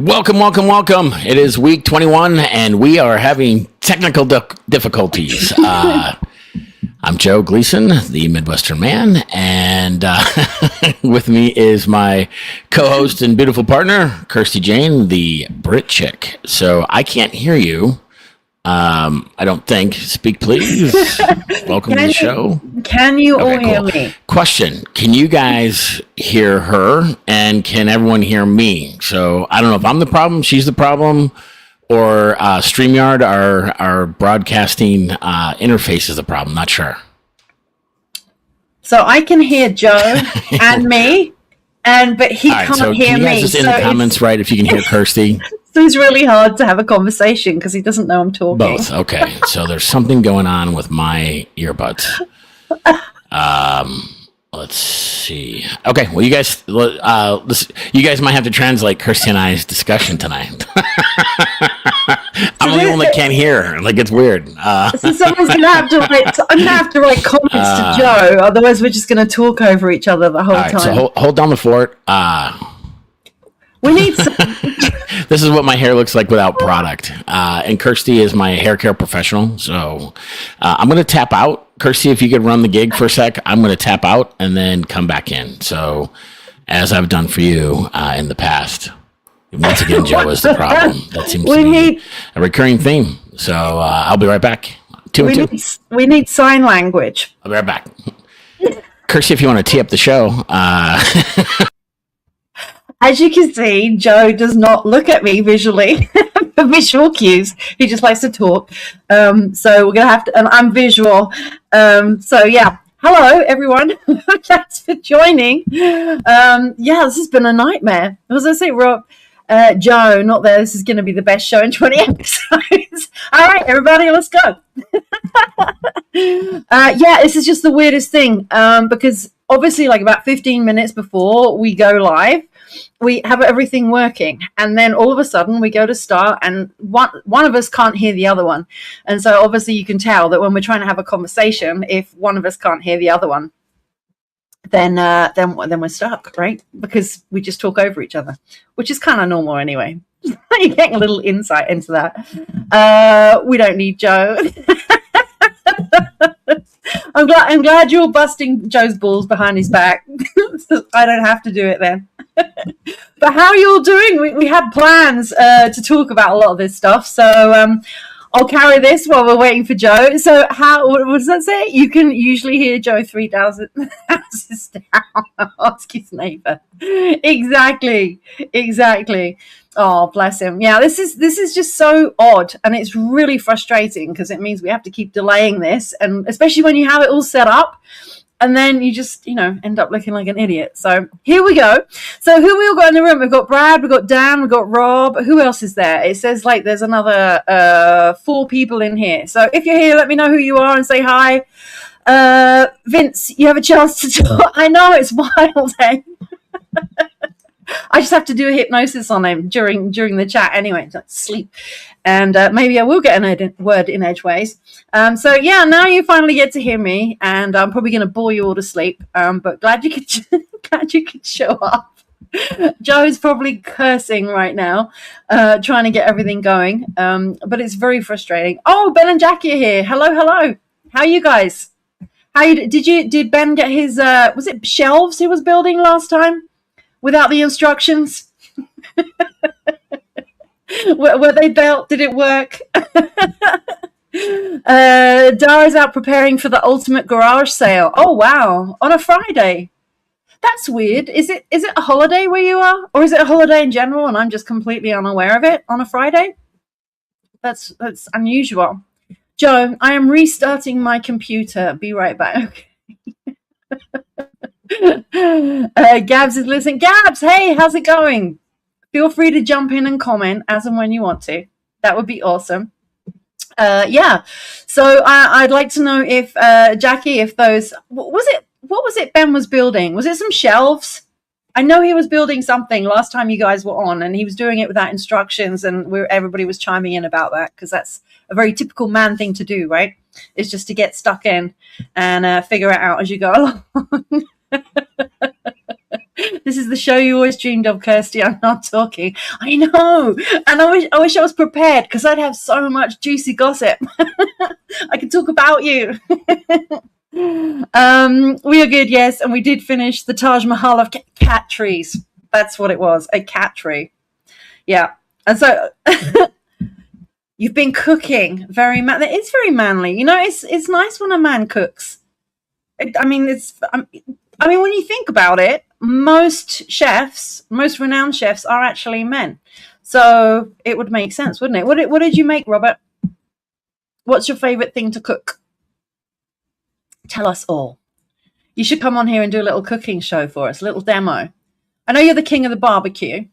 Welcome, welcome, welcome. It is week 21, and we are having technical difficulties. I'm Joe Gleason, the Midwestern man, and with me is my co-host and beautiful partner, Kirsty Jane, the Brit chick. So I can't hear you. I don't think. Speak, please. Welcome to the show. Can you all hear me? Question. Can you guys hear her? And can everyone hear me? So I don't know if I'm the problem, she's the problem, or StreamYard, our broadcasting interface is the problem. Not sure. So I can hear Joe and me, but he can't hear me. Can you guys just in the comments write if you can hear Kirsty? So it's really hard to have a conversation because he doesn't know I'm talking. Both. Okay. So there's something going on with my earbuds. Let's see. Okay. Well, you guys might have to translate Kirsty and I's discussion tonight. I'm the only one that can't hear. Like, it's weird. So someone's gonna have to write. I'm gonna have to write comments to Joe. Otherwise, we're just gonna talk over each other the whole time. So hold down the fort. We need some. This is what my hair looks like without product. And Kirsty is my hair care professional. So I'm going to tap out. Kirsty, if you could run the gig for a sec, I'm going to tap out and then come back in. So as I've done for you in the past. Once again, Joe is the problem. That seems to be a recurring theme. So I'll be right back. We need sign language. I'll be right back. Kirsty, if you want to tee up the show. As you can see, Joe does not look at me visually for visual cues. He just likes to talk. So we're going to have to, and I'm visual. So yeah, hello everyone. Thanks for joining. This has been a nightmare. As I say, Rob, Joe, not there. This is going to be the best show in 20 episodes. All right, everybody, let's go. This is just the weirdest thing. Because obviously like about 15 minutes before we go live, we have everything working, and then all of a sudden we go to start and one of us can't hear the other one. And so obviously you can tell that when we're trying to have a conversation, if one of us can't hear the other one, then we're stuck, right? Because we just talk over each other, which is kind of normal anyway. You're getting a little insight into that. We don't need Joe. I'm glad you're busting Joe's balls behind his back. I don't have to do it then. But how are you all doing? We had plans to talk about a lot of this stuff, so I'll carry this while we're waiting for Joe. So what does that say? You can usually hear Joe 3,000 houses down. Ask his neighbor. Exactly. Oh, bless him. Yeah, this is just so odd, and it's really frustrating because it means we have to keep delaying this, and especially when you have it all set up, and then you just, end up looking like an idiot. So here we go. So who we all got in the room? We've got Brad, we've got Dan, we've got Rob. Who else is there? It says like there's another 4 people in here. So if you're here, let me know who you are and say hi. Vince, you have a chance to talk. I know, it's wild, eh? I just have to do a hypnosis on him during the chat anyway, like sleep. And maybe I will get a word in edgeways. So yeah, now you finally get to hear me, and I'm probably going to bore you all to sleep. But glad you could show up. Joe's probably cursing right now, trying to get everything going. But it's very frustrating. Oh, Ben and Jackie are here. Hello. How are you guys? Did Ben get his was it shelves he was building last time without the instructions? Were they built? Did it work? Dara's out preparing for the ultimate garage sale. Oh wow, on a Friday. That's weird. Is it a holiday where you are, or is it a holiday in general and I'm just completely unaware of it on a Friday? That's unusual. Joe, I am restarting my computer. Be right back. Gabs is listening. Gabs, hey, how's it going? Feel free to jump in and comment as and when you want to. That would be awesome. So I'd like to know if Jackie, if those what was it Ben was building? Was it some shelves? I know he was building something last time you guys were on, and he was doing it without instructions, and everybody was chiming in about that because that's a very typical man thing to do, right? It's just to get stuck in and figure it out as you go along. This is the show you always dreamed of, Kirsty. I'm not talking. I know. And I wish I was prepared because I'd have so much juicy gossip. I could talk about you. We are good, yes. And we did finish the Taj Mahal of cat trees. That's what it was, a cat tree. Yeah. And so you've been cooking it's very manly. You know, it's nice when a man cooks. I mean, when you think about it, most renowned chefs are actually men. So it would make sense, wouldn't it? What did you make, Robert? What's your favorite thing to cook? Tell us all. You should come on here and do a little cooking show for us, a little demo. I know you're the king of the barbecue,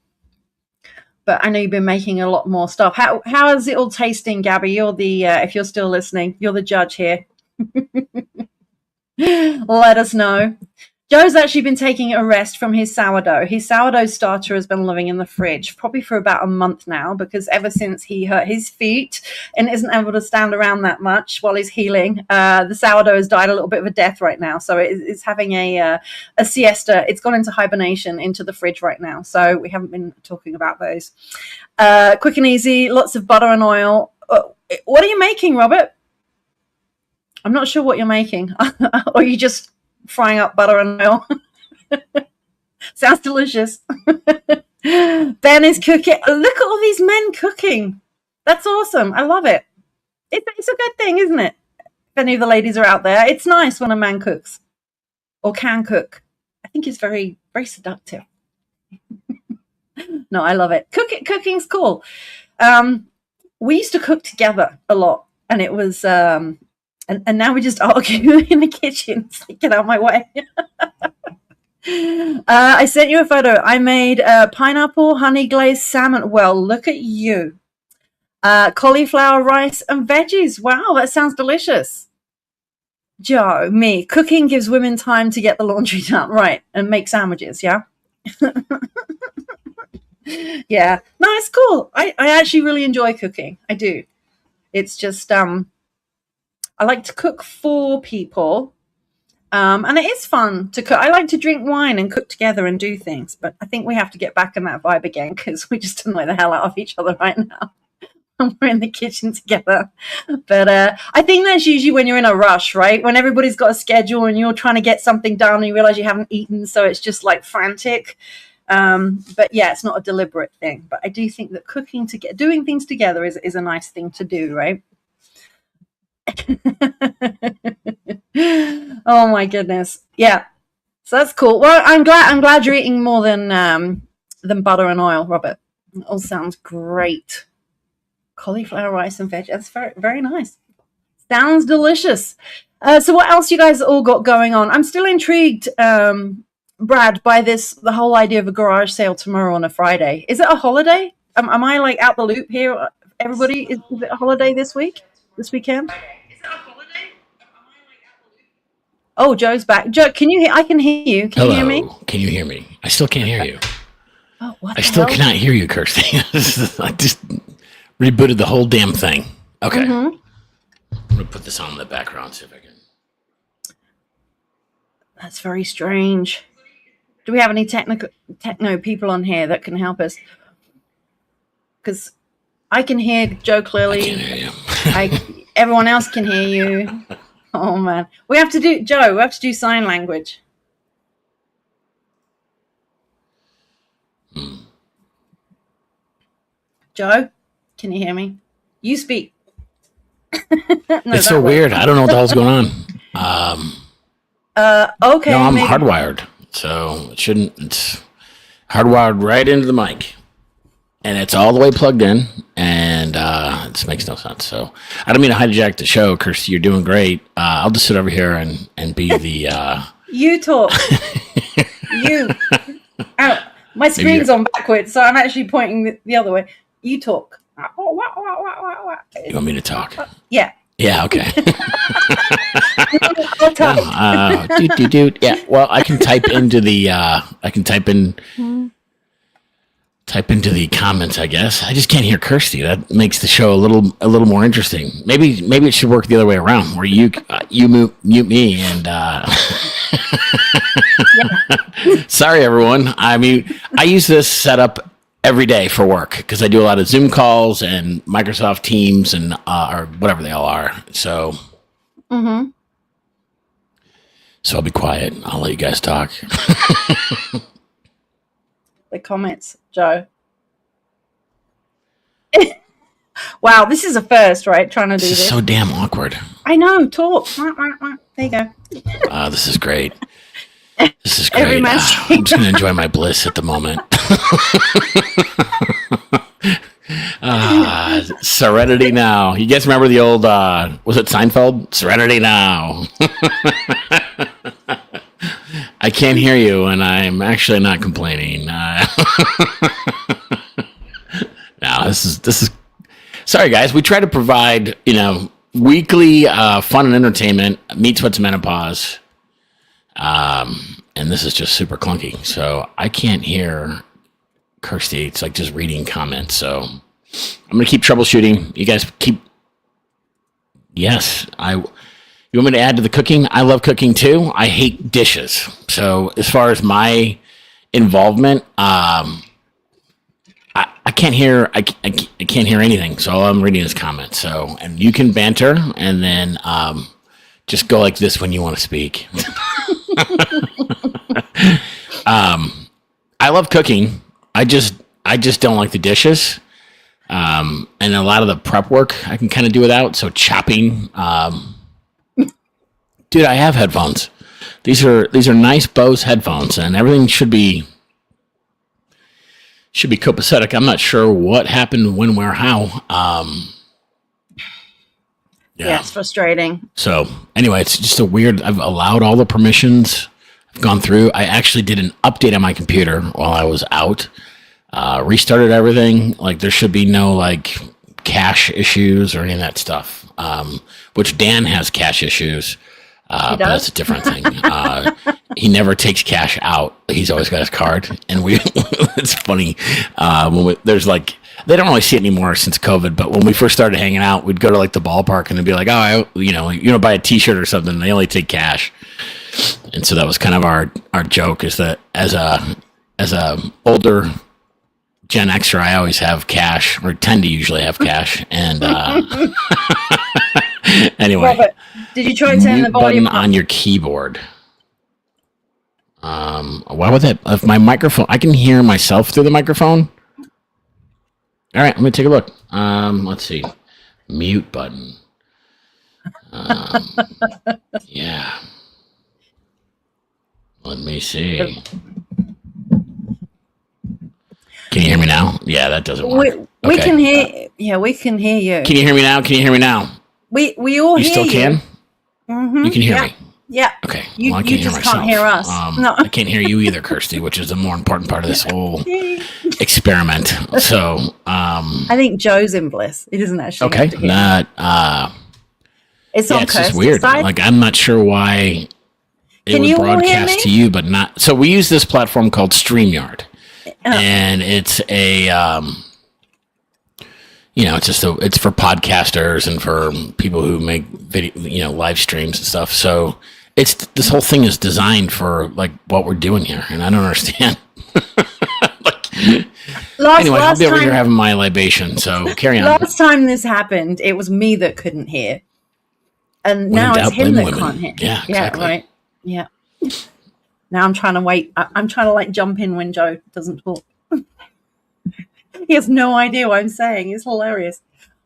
but I know you've been making a lot more stuff. How is it all tasting, Gabby? You're the, if you're still listening, you're the judge here. Let us know. Joe's actually been taking a rest from his sourdough. His sourdough starter has been living in the fridge probably for about a month now, because ever since he hurt his feet and isn't able to stand around that much while he's healing, the sourdough has died a little bit of a death right now. So it's having a siesta. It's gone into hibernation into the fridge right now. So we haven't been talking about those. Quick and easy, lots of butter and oil. What are you making, Robert? I'm not sure what you're making. Or you just frying up butter and oil. Sounds delicious. Ben is cooking. Look at all these men cooking. That's awesome. I love it. It's a good thing, isn't it? If any of the ladies are out there, it's nice when a man cooks or can cook. I think it's very, very seductive. No, I love it. Cooking's cool. We used to cook together a lot, and it was and now we just argue in the kitchen. It's like, get out of my way. I sent you a photo. I made pineapple honey glazed salmon. Well, look at you. Cauliflower rice and veggies. Wow, that sounds delicious. Joe, me. Cooking gives women time to get the laundry done. Right, and make sandwiches, yeah? Yeah. No, it's cool. I actually really enjoy cooking. I do. It's just... I like to cook for people, and it is fun to cook. I like to drink wine and cook together and do things, but I think we have to get back in that vibe again because we just annoy the hell out of each other right now. We're in the kitchen together. But I think that's usually when you're in a rush, right? When everybody's got a schedule and you're trying to get something done and you realize you haven't eaten, so it's just like frantic. But yeah, it's not a deliberate thing. But I do think that doing things together is a nice thing to do, right? Oh my goodness. Yeah. So that's cool. Well, I'm glad you're eating more than butter and oil, Robert. It all sounds great. Cauliflower rice and veg. That's very, very nice. Sounds delicious. So what else you guys all got going on? I'm still intrigued, Brad, by the whole idea of a garage sale tomorrow on a Friday. Is it a holiday? Am I like out the loop here? Everybody, is it a holiday this weekend? Oh, Joe's back. Joe, can you hear? I can hear you. Can you hear me? Can you hear me? I still can't hear you. Oh, what? I still cannot hear you, Kirsty. I just rebooted the whole damn thing. Okay. Mm-hmm. I'm going to put this on in the background, see if I can. That's very strange. Do we have any techno people on here that can help us? Because I can hear Joe clearly. I can't hear you. Everyone else can hear you. Oh, man. We have to do sign language. Joe, can you hear me? You speak. No, it's so weird. I don't know what the hell's going on. Okay. No, I'm hardwired, so it shouldn't. It's hardwired right into the mic, and it's all the way plugged in, and it makes no sense. So I don't mean to hijack the show, Kirsty. You're doing great. I'll just sit over here and be the. You talk. You. Ow. My screen's on backwards, so I'm actually pointing the other way. You talk. You want me to talk? Yeah. Yeah, okay. I'll talk. Yeah, well, I can type into the, I can type in type into the comments, I guess. I just can't hear Kirsty. That makes the show a little more interesting. Maybe it should work the other way around, where you mute me and. Sorry, everyone. I mean, I use this setup every day for work because I do a lot of Zoom calls and Microsoft Teams and or whatever they all are. So. Mm-hmm. So I'll be quiet. I'll let you guys talk. The comments, Joe. Wow, this is a first, right? Trying to do this. This is so damn awkward. I know. Talk. There you go. This is great. This is great. I'm just going to enjoy my bliss at the moment. Serenity now. You guys remember the old, was it Seinfeld? Serenity now. I can't hear you, and I'm actually not complaining. No, this is. Sorry, guys. We try to provide, weekly fun and entertainment. Meets what's menopause, and this is just super clunky. So I can't hear Kirsty. It's like just reading comments. So I'm gonna keep troubleshooting. You guys keep. Yes, You want me to add to the cooking? I love cooking too. I hate dishes. So as far as my involvement, I can't hear. I can't hear anything. So all I'm reading is comments. So and you can banter and then just go like this when you want to speak. I love cooking. I just don't like the dishes. And a lot of the prep work I can kind of do without. So chopping. Dude, I have headphones. These are nice Bose headphones, and everything should be copacetic. I'm not sure what happened, when, where, how. Yeah, it's frustrating. So anyway, it's just a weird. I've allowed all the permissions. I've gone through. I actually did an update on my computer while I was out. Restarted everything. Like there should be no like cache issues or any of that stuff. Which Dan has cache issues. But that's a different thing. He never takes cash out. He's always got his card. And it's funny. There's like, they don't really see it anymore since COVID, but when we first started hanging out, we'd go to like the ballpark and they'd be like, buy a t-shirt or something. They only take cash. And so that was kind of our joke is that as a older Gen Xer, I always have cash or tend to usually have cash. And, anyway. Robert, did you try to turn the volume on your keyboard? Why would that? If my microphone, I can hear myself through the microphone. All right, let me take a look. Let's see. Mute button. Yeah. Let me see. Can you hear me now? Yeah, that doesn't work. We can hear. Yeah, we can hear you. Can you hear me now? Can you hear me now? We all hear you. You still can? Mm-hmm. You can hear me? Yeah. Okay. You, well, I can't you hear just myself. Can't hear us. No. I can't hear you either, Kirsty, which is the more important part of this whole experiment. So, I think Joe's in bliss. It isn't actually. Okay. It's on it's Kirsty's just weird. side. Like, I'm not sure why it would broadcast to you, but not. So we use this platform called StreamYard, and it's a, it's for podcasters and for people who make video, live streams and stuff. So this whole thing is designed for like what we're doing here, and I don't understand. Anyway, I'll be over here having my libation. So carry on. Last time this happened, it was me that couldn't hear, and now it's him that can't hear. Yeah, exactly. Yeah, right. Yeah. Now I'm trying to wait. I'm trying to like jump in when Joe doesn't talk. He has no idea what I'm saying. It's hilarious.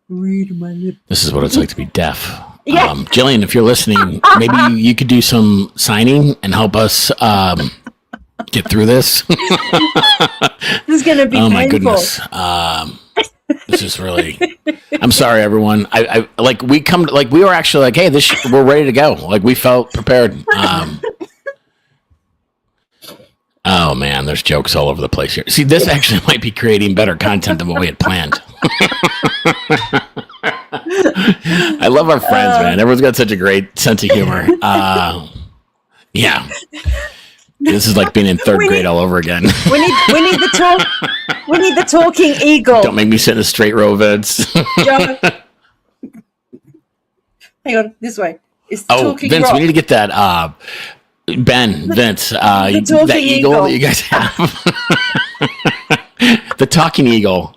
Read my lips. This is what it's like to be deaf. Yeah. Jillian, if you're listening, maybe you could do some signing and help us get through this. This is going to be painful. My goodness. This is really. I'm sorry, everyone. I like we were actually like, hey, we're ready to go. Like we felt prepared. Oh man, there's jokes all over the place here. See, this actually might be creating better content than what we had planned. I love our friends, man. Everyone's got such a great sense of humor. Yeah. This is like being in third grade all over again. We need the talking eagle. Don't make me sit in a straight row, Vince. Joe. Hang on, this way. It's the talking Vince, rock. we need to get that. Vince, that eagle that you guys have. The talking eagle.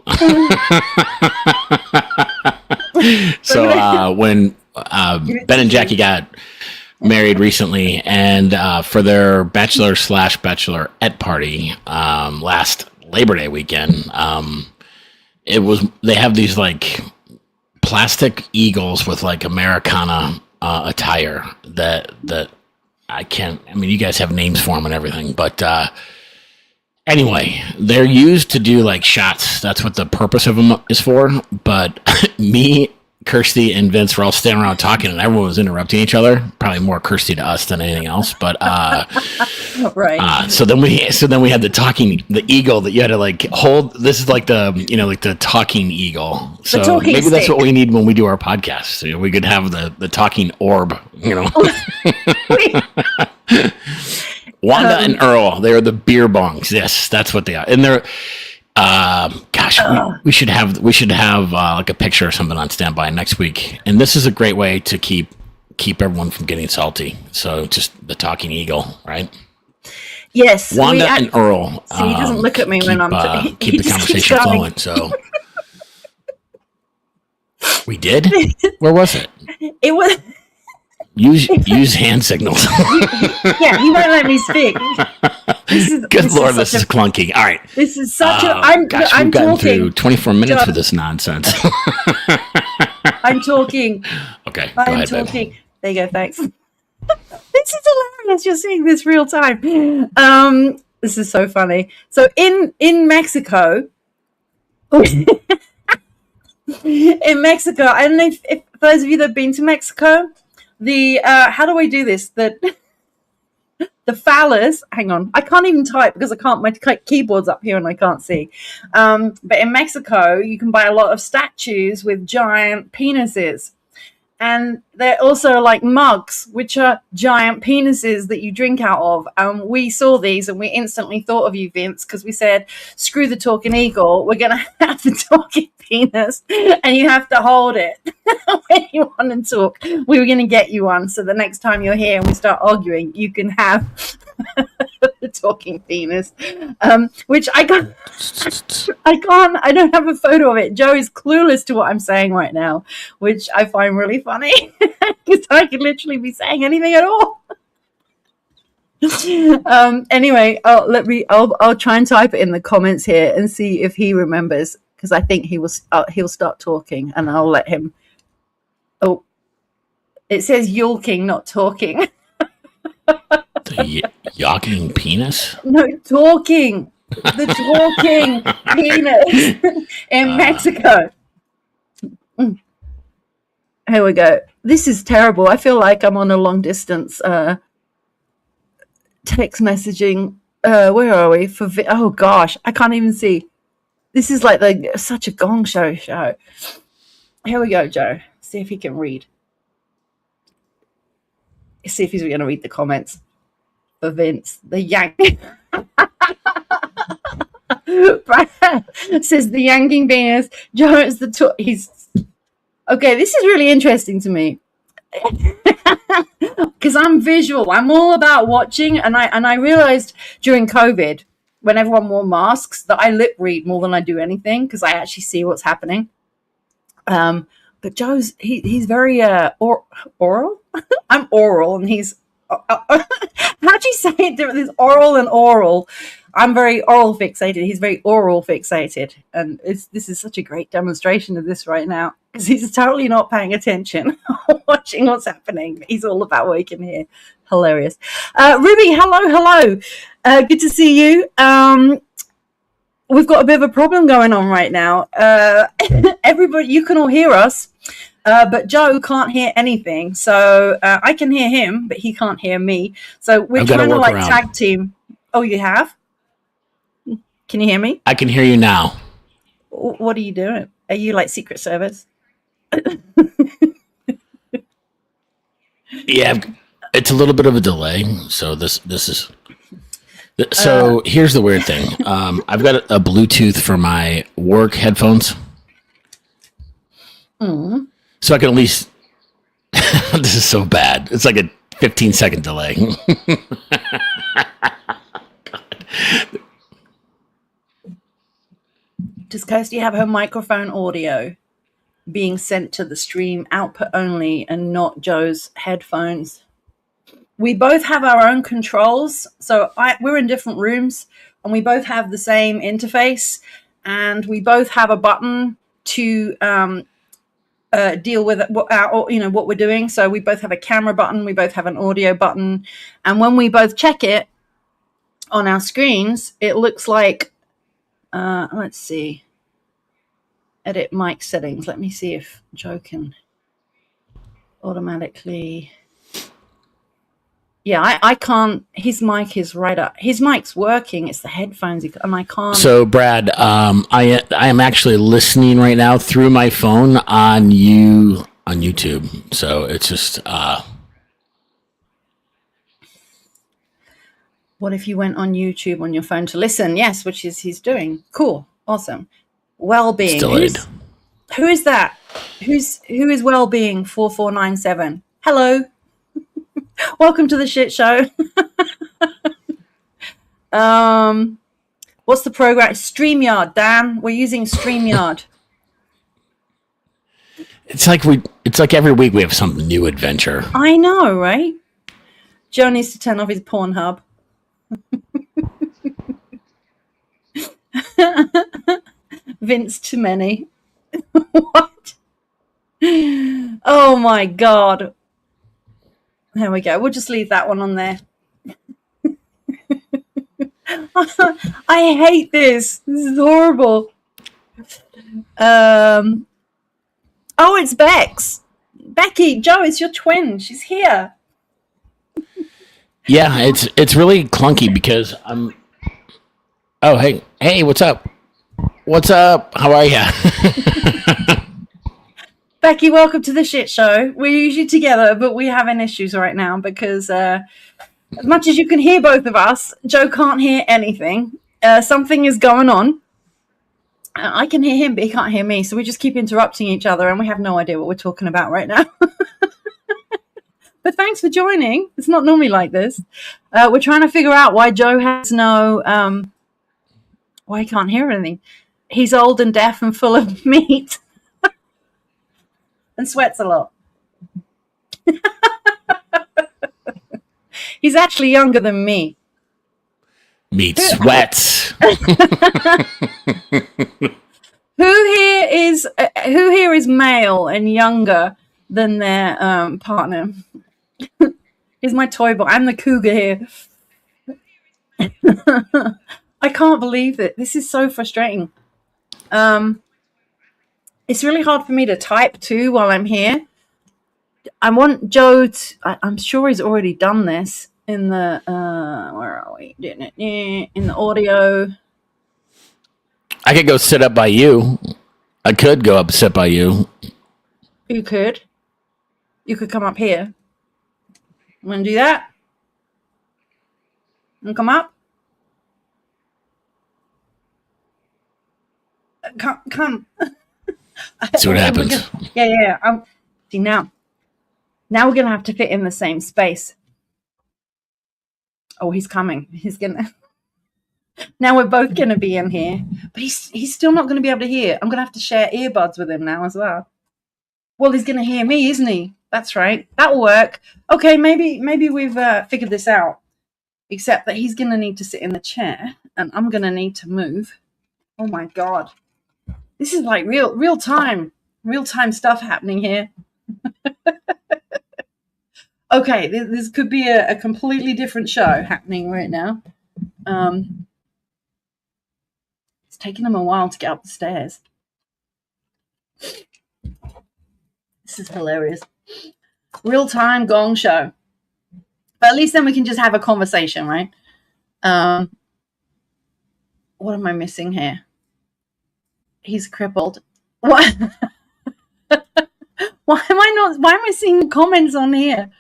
So when Ben and Jackie got married recently, and for their bachelor/bachelorette party last Labor Day weekend, they have these like plastic eagles with like Americana attire that you guys have names for them and everything, but anyway, they're used to do like shots. That's what the purpose of them is for. But me, Kirsty, and Vince were all standing around talking, and everyone was interrupting each other. Probably more Kirsty to us than anything else. But right. So then we had the eagle that you had to like hold. This is like the talking eagle. So talking maybe stick. that's what we need when we do our podcast. So we could have the talking orb. Wanda and Earl, they are the beer bongs. Yes, that's what they are. And they're, we should have like a picture or something on standby next week. And this is a great way to keep everyone from getting salty. So just the talking eagle, right? Yes. Wanda and Earl. So he doesn't look at me when I'm keep the conversation flowing. So we did. Where was it? It was. Use hand signals. Yeah, he won't let me speak. Good Lord, this is clunky. All right. This is such we've gotten through 24 minutes with this nonsense. I'm talking. Okay, go ahead, talking. Babe. There you go, thanks. This is hilarious. You're seeing this real time. This is so funny. So in Mexico, in Mexico, I don't know if for those of you that have been to Mexico, how do I do this? The phallus, hang on, I can't even type because my keyboard's up here and I can't see. But in Mexico, you can buy a lot of statues with giant penises. And they're also like mugs, which are giant penises that you drink out of. We saw these and we instantly thought of you, Vince, because we said, screw the talking eagle. We're going to have the talking penis and you have to hold it when you want to talk. We were going to get you one. So the next time you're here and we start arguing, you can have the talking penis, which I don't have a photo of it. Joe is clueless to what I'm saying right now, which I find really funny because I could literally be saying anything at all. Anyway, I'll try and type it in the comments here and see if he remembers, because I think he'll start talking and I'll let him. Oh, it says yolking, not talking. The yawking penis? No, talking. The talking penis in Mexico. Here we go. This is terrible. I feel like I'm on a long distance text messaging. Where are we? Oh gosh, I can't even see. This is like such a gong show. Here we go, Joe. See if he can read. See if he's going to read the comments for Vince. The yank. Brad says the yanking penis. Joe is he's okay. This is really interesting to me because I'm visual. I'm all about watching, and I realized during COVID when everyone wore masks that I lip read more than I do anything because I actually see what's happening. But Joe's he's very oral. I'm oral, and he's how do you say it different? There's oral and oral. I'm very oral fixated. He's very oral fixated, and this is such a great demonstration of this right now because he's totally not paying attention, watching what's happening. He's all about what he can hear. Hilarious. Ruby, hello. Good to see you. We've got a bit of a problem going on right now. Everybody, you can all hear us, but Joe can't hear anything. So I can hear him, but he can't hear me. So we're trying to like tag team. Oh, you have? Can you hear me? I can hear you now. What are you doing? Are you like Secret Service? Yeah, it's a little bit of a delay. So this is So here's the weird thing. I've got a Bluetooth for my work headphones. So I can at least... This is so bad. It's like a 15-second delay. Does Kirsty have her microphone audio being sent to the stream output only and not Joe's headphones? We both have our own controls. So we're in different rooms and we both have the same interface and we both have a button to deal with what we're doing. So we both have a camera button. We both have an audio button. And when we both check it on our screens, it looks like, let's see, edit mic settings. Let me see if Joe can automatically... Yeah, I can't. His mic is right up. His mic's working. It's the headphones, and I can't. So, Brad, I am actually listening right now through my phone on YouTube. So it's just. What if you went on YouTube on your phone to listen? Yes, which is he's doing. Cool, awesome. Well-being. Delayed. Who is that? Who is well-being 4497? Hello. Welcome to the shit show. What's the program? StreamYard, Dan. We're using StreamYard. It's like every week we have some new adventure. I know, right? Joe needs to turn off his Pornhub. Vince too many. What? Oh my God. There we go. We'll just leave that one on there. I hate this. This is horrible. Oh, it's Bex. Becky, Joe, it's your twin. She's here. Yeah, it's really clunky because I'm... Oh, hey, what's up? What's up? How are ya? Becky, welcome to the shit show. We're usually together, but we're having issues right now because as much as you can hear both of us, Joe can't hear anything. Something is going on. I can hear him, but he can't hear me. So we just keep interrupting each other and we have no idea what we're talking about right now. But thanks for joining. It's not normally like this. We're trying to figure out why Joe has why he can't hear anything. He's old and deaf and full of meat. And sweats a lot. He's actually younger than me. Meat sweats. Who here is male and younger than their partner? Here's my toy boy. I'm the cougar here. I can't believe it. This is so frustrating. It's really hard for me to type too while I'm here. I want Joe to... I'm sure he's already done this in the... where are we? In the audio. I could go sit up by you. I could go up sit by you. You could. You could come up here. Want to do that? And come up? Come. See what happens. Yeah. See, now we're going to have to fit in the same space. Oh, he's coming. He's going to... Now we're both going to be in here. But he's still not going to be able to hear. I'm going to have to share earbuds with him now as well. Well, he's going to hear me, isn't he? That's right. That'll work. Okay, maybe we've figured this out. Except that he's going to need to sit in the chair. And I'm going to need to move. Oh, my God. This is like real time stuff happening here. Okay, this could be a completely different show happening right now. It's taking them a while to get up the stairs. This is hilarious. Real time gong show. But at least then we can just have a conversation, right? What am I missing here? He's crippled. What? Why am I seeing comments on here?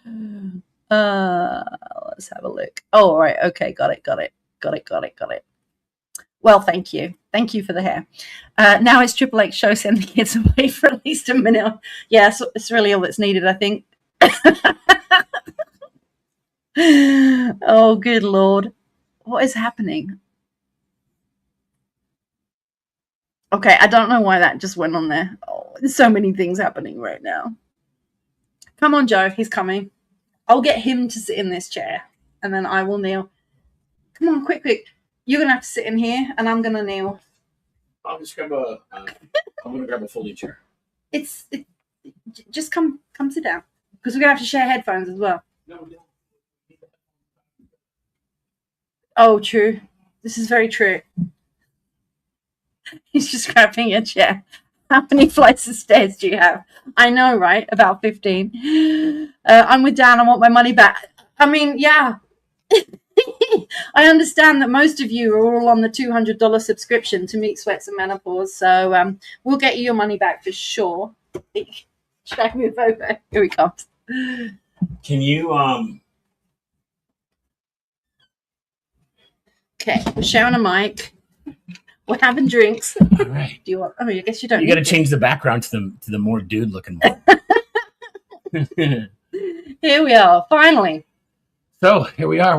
Let's have a look. Oh, all right. Okay. Got it. it. Well, thank you. Thank you for the hair. Now it's Triple X show. Send the kids away for at least a minute. Yeah, so it's really all that's needed, I think. Oh, good Lord. What is happening? Okay, I don't know why that just went on there. Oh, there's so many things happening right now. Come on, Joe. He's coming. I'll get him to sit in this chair, and then I will kneel. Come on, quick. You're going to have to sit in here, and I'm going to kneel. I'll just grab I'm going to grab a folding chair. Just come sit down, because we're going to have to share headphones as well. No. Oh, true. This is very true. He's just grabbing a chair. How many flights of stairs do you have? I know, right? About 15. I'm with Dan. I want my money back. I mean, yeah. I understand that most of you are all on the $200 subscription to Meat Sweats and Menopause. So we'll get you your money back for sure. Show me a photo. Here he comes. Can you... Okay, we're sharing a mic. We're having drinks. All right. Do you want? I guess you don't. You got to change the background to the more dude-looking one. Here we are, finally. So here we are.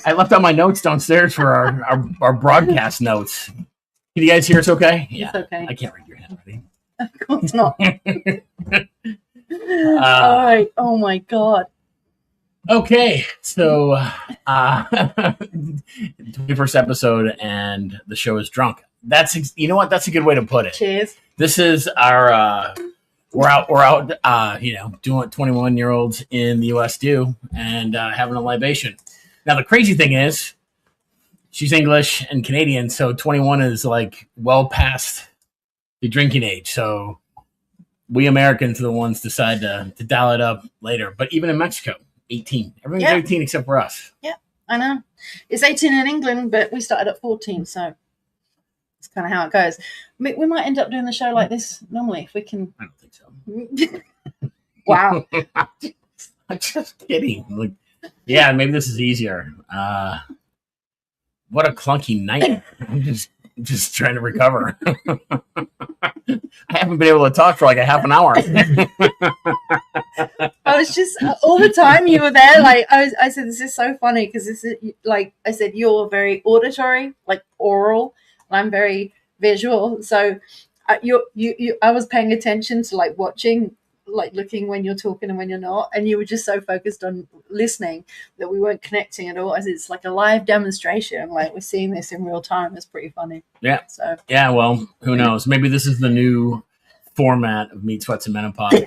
I left out my notes downstairs for our broadcast notes. Can you guys hear us? Okay? Yeah. It's okay. I can't read your handwriting. Of course not. All right. Oh my God. Okay, so 21st episode, and the show is drunk. You know what? That's a good way to put it. Cheers. This is our we're out doing what 21-year-olds in the US do, and having a libation. Now the crazy thing is, she's English and Canadian, so 21 is like well past the drinking age. So we Americans are the ones decide to dial it up later. But even in Mexico, 18. Everyone's 18 except for us. Yeah, I know. It's 18 in England, but we started at 14, so it's kind of how it goes. We might end up doing the show like this normally if we can. I don't think so. Wow. I'm just kidding. Like, yeah, maybe this is easier. What a clunky night. I'm just trying to recover. I haven't been able to talk for like a half an hour. I was just all the time you were there. Like I said, this is so funny because this is like I said, you're very auditory, like oral, and I'm very visual. So I was paying attention to like watching, like looking when you're talking and when you're not, and you were just so focused on listening that we weren't connecting at all. As it's like a live demonstration, like we're seeing this in real time. It's pretty funny. Yeah. So yeah. Well, who knows? Maybe this is the new format of Meat Sweats and Menopause.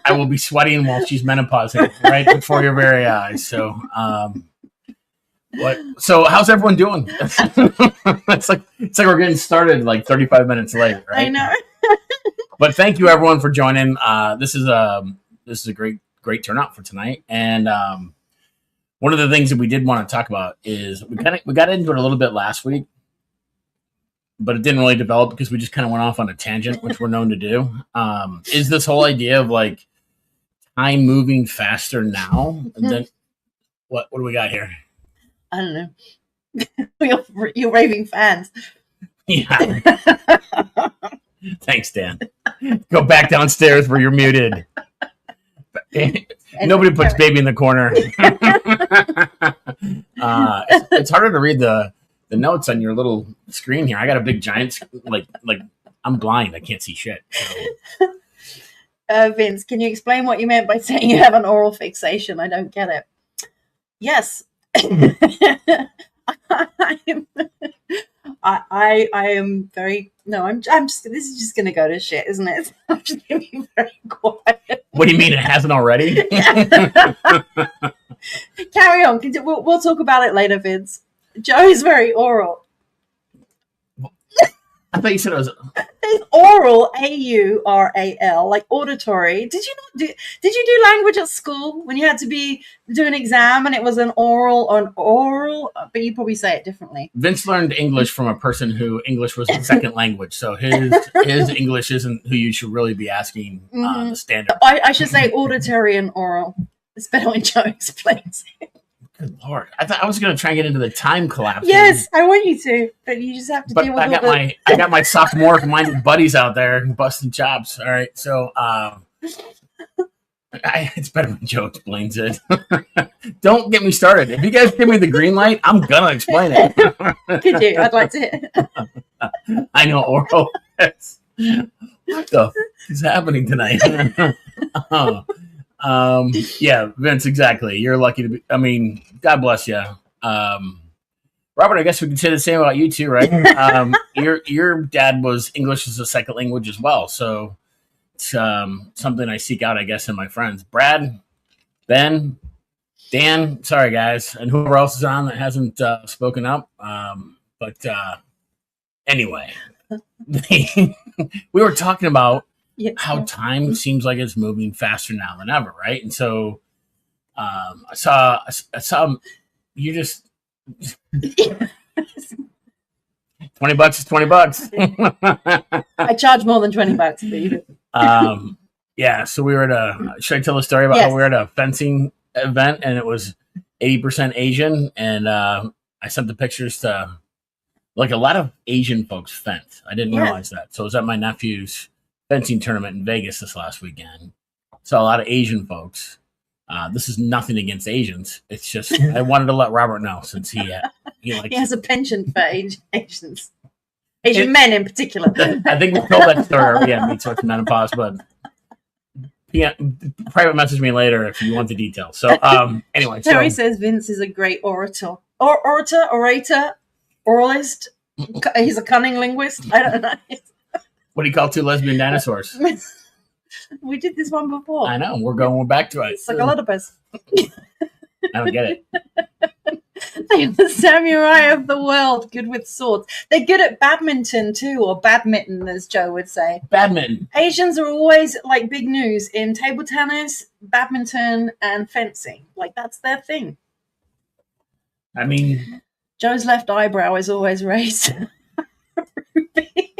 I will be sweating while she's menopausing right before your very eyes. So, what? So, how's everyone doing? it's like we're getting started like 35 minutes late, right? I know. But thank you everyone for joining. This is a great turnout for tonight. And one of the things that we did want to talk about is we got into it a little bit last week, but it didn't really develop because we just kind of went off on a tangent, which we're known to do. Is this whole idea of like time moving faster now? And then what do we got here? I don't know. You're raving fans. Yeah. Thanks, Dan. Go back downstairs where you're muted. Nobody puts baby in the corner. It's harder to read the notes on your little screen here. I got a big giant, like I'm blind. I can't see shit. So. Vince, can you explain what you meant by saying you have an oral fixation? I don't get it. Yes. I am very I'm just this is just gonna go to shit, isn't it? I'm just gonna be very quiet. What do you mean it hasn't already? Carry on. We'll talk about it later, Vince. Joe is very oral. I thought you said it was oral, AURAL, like auditory. Did you do language at school when you had to do an exam and it was an oral? But you probably say it differently. Vince learned English from a person who English was his second language, so his English isn't who you should really be asking the standard. I should say auditory and oral. It's better when Joe explains it. Good Lord. I thought I was going to try and get into the time collapse. Yes, I want you to, but you just have to deal with I got my sophomore-minded buddies out there busting chops. All right, so it's better when Joe explains it. Don't get me started. If you guys give me the green light, I'm going to explain it. Could you? I'd like to. I know, oral. What the f is happening tonight? Yeah, Vince, exactly. You're lucky to be. I mean, God bless you. Robert, I guess we could say the same about you too, right? Your dad was English as a second language as well, so it's something I seek out, I guess, in my friends. Brad, Ben, Dan, sorry guys, and whoever else is on that hasn't spoken up. But anyway, we were talking about how time seems like it's moving faster now than ever, right? And so I saw you just $20 is $20. I charge more than $20, but yeah, so we were at should I tell the story about how we were at a fencing event and it was 80% Asian, and I sent the pictures to like a lot of Asian folks fence. I didn't realize that. So I was at my nephew's fencing tournament in Vegas this last weekend. Saw a lot of Asian folks. This is nothing against Asians. It's just I wanted to let Robert know since he has a penchant for Asians, Asian men in particular. I think we told that story. Yeah, me towards menopause, but private message me later if you want the details. So anyway, Terry says Vince is a great orator, oralist. He's a cunning linguist. I don't know. What do you call two lesbian dinosaurs? We did this one before. I know. We're going back to it. It's like a lot of us. I don't get it. They're the samurai of the world, good with swords. They're good at badminton too, or badminton, as Joe would say. Badminton. Asians are always like big news in table tennis, badminton, and fencing. Like that's their thing. I mean, Joe's left eyebrow is always raised. Ruby.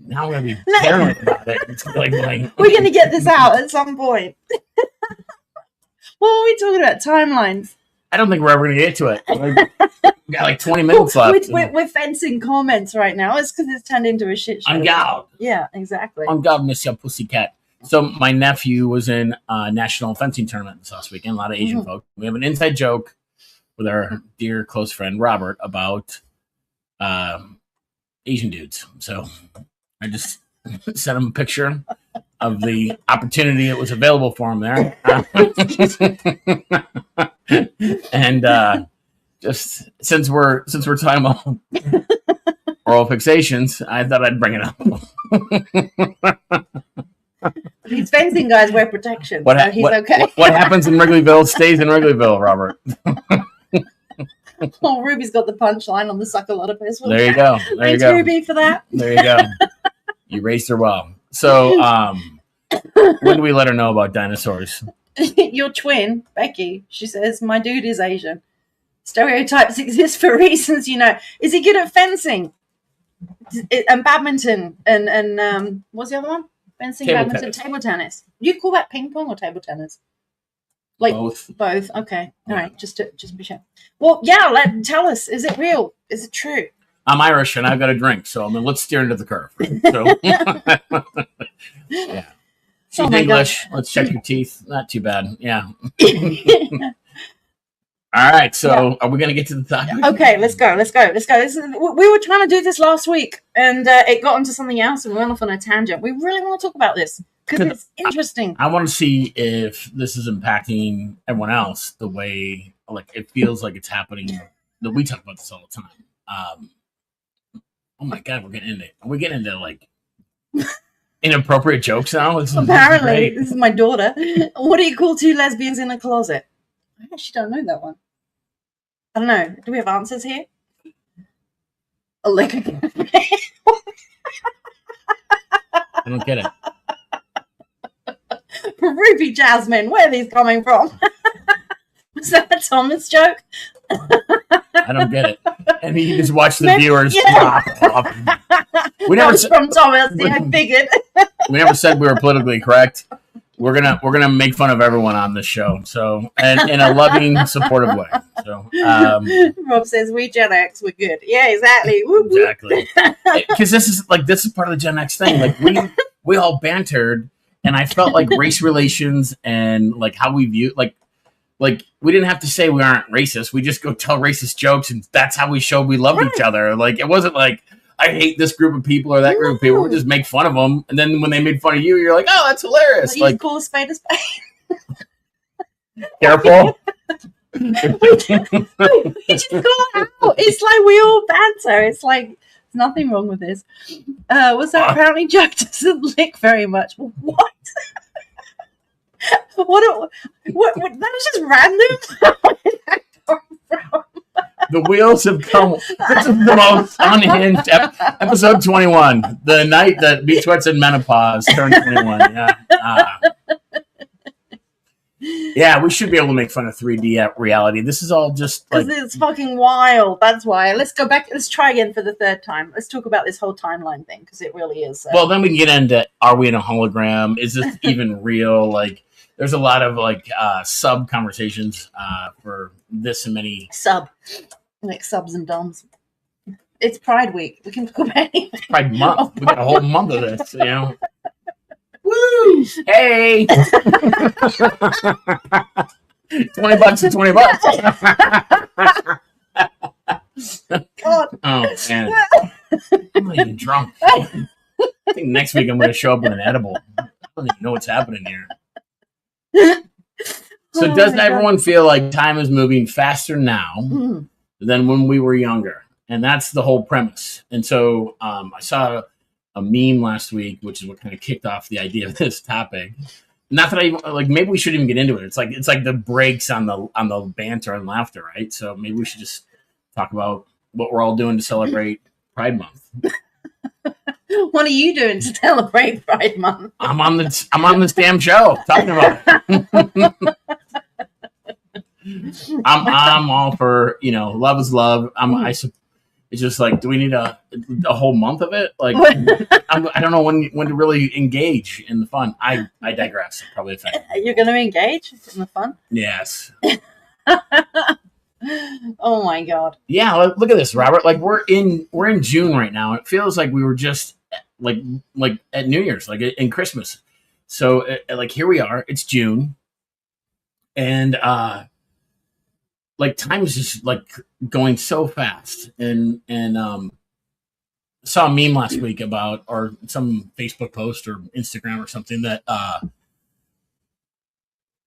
Now we're going to be paranoid about it. It's like, we're going to get this out at some point. What were we talking about? Timelines. I don't think we're ever going to get to it. We got like 20 minutes left. We're fencing comments right now. It's because it's turned into a shit show. I'm gouged. Yeah, exactly. I'm gouged, Miss Young Pussycat. So my nephew was in a national fencing tournament this last weekend. A lot of Asian folks. We have an inside joke with our dear close friend Robert about Asian dudes. So I just sent him a picture of the opportunity that was available for him there. And just since we're talking about oral fixations, I thought I'd bring it up. These fencing guys wear protection, so he's okay. What happens in Wrigleyville stays in Wrigleyville, Robert. Oh, Ruby's got the punchline on the Suckalotopus. There you go. Thanks, Ruby, for that. There you go. You raised her well. So, when do we let her know about dinosaurs? Your twin, Becky, she says, my dude is Asian. Stereotypes exist for reasons, you know. Is he good at fencing? And badminton? And what's the other one? Fencing, badminton, table tennis. Do you call that ping pong or table tennis? Like both. Okay. All right. Just to be sure. Well, yeah. Tell us. Is it real? Is it true? I'm Irish and I've got a drink, so let's steer into the curve. So, yeah. She's English. God. Let's check your teeth. Not too bad. Yeah. All right. So, are we going to get to the topic? Okay. Let's go. We were trying to do this last week, and it got onto something else, and we went off on a tangent. We really want to talk about this because it's interesting. I want to see if this is impacting everyone else the way, like, it feels like it's happening. That we talk about this all the time. Oh my God, we're getting into like inappropriate jokes now. Apparently, this is my daughter. What do you call two lesbians in a closet? I actually don't know that one. I don't know. Do we have answers here? A liquor cafe. I don't get it. Ruby Jasmine, where are these coming from? Was that a Thomas joke? I don't get it. And you just watch the viewers drop off. We never from Thomas. I figured. We never said we were politically correct. gonna make fun of everyone on this show. So, and in a loving, supportive way. So, Rob says we Gen X, we're good. Yeah, exactly. Whoop, whoop. exactly. Because this is part of the Gen X thing. Like we all bantered, and I felt like race relations and like how we view like we didn't have to say we aren't racist. We just go tell racist jokes, and that's how we showed we loved each other. Like it wasn't like I hate this group of people or that group of people. We just make fun of them, and then when they made fun of you, you're like, "Oh, that's hilarious!" You Like, call a spade a spade. careful. We just go out. It's like we all banter. It's like there's nothing wrong with this. Was that apparently Jack doesn't lick very much? What? What? That was just random. Where did that come from? The wheels have come. This is the most unhinged episode 21. The night that Beachsweats and Menopause turned 21. Yeah. Yeah, we should be able to make fun of 3D reality. This is all just like it's fucking wild. That's why. Let's go back. Let's try again for the third time. Let's talk about this whole timeline thing because it really is. Well, then we can get into: are we in a hologram? Is this even real? Like, there's a lot of like sub conversations for this and many like subs and doms. It's Pride Week. We can talk about anything. Pride Month. We got a whole month of this, you know. Woo! Hey, $20 and $20. God. Oh man, I'm not even drunk. I think next week I'm going to show up with an edible. I don't even know what's happening here. So doesn't everyone feel like time is moving faster now than when we were younger? And that's the whole premise. And so I saw a meme last week, which is what kind of kicked off the idea of this topic. Not that I like. Maybe we shouldn't even get into it. It's like the breaks on the banter and laughter, right? So maybe we should just talk about what we're all doing to celebrate Pride Month. What are you doing to celebrate Pride Month? I'm on this damn show talking about it. I'm all for, love is love. It's just like, do we need a whole month of it? Like, I don't know when to really engage in the fun. I digress. Probably offended. You're going to engage in the fun? Yes. Oh my God. Yeah, look at this, Robert. Like we're in June right now. It feels like we were just like at New Year's, like in Christmas. So like here we are. It's June, and like time is just like going so fast. And saw a meme last week about, or some Facebook post or Instagram or something, that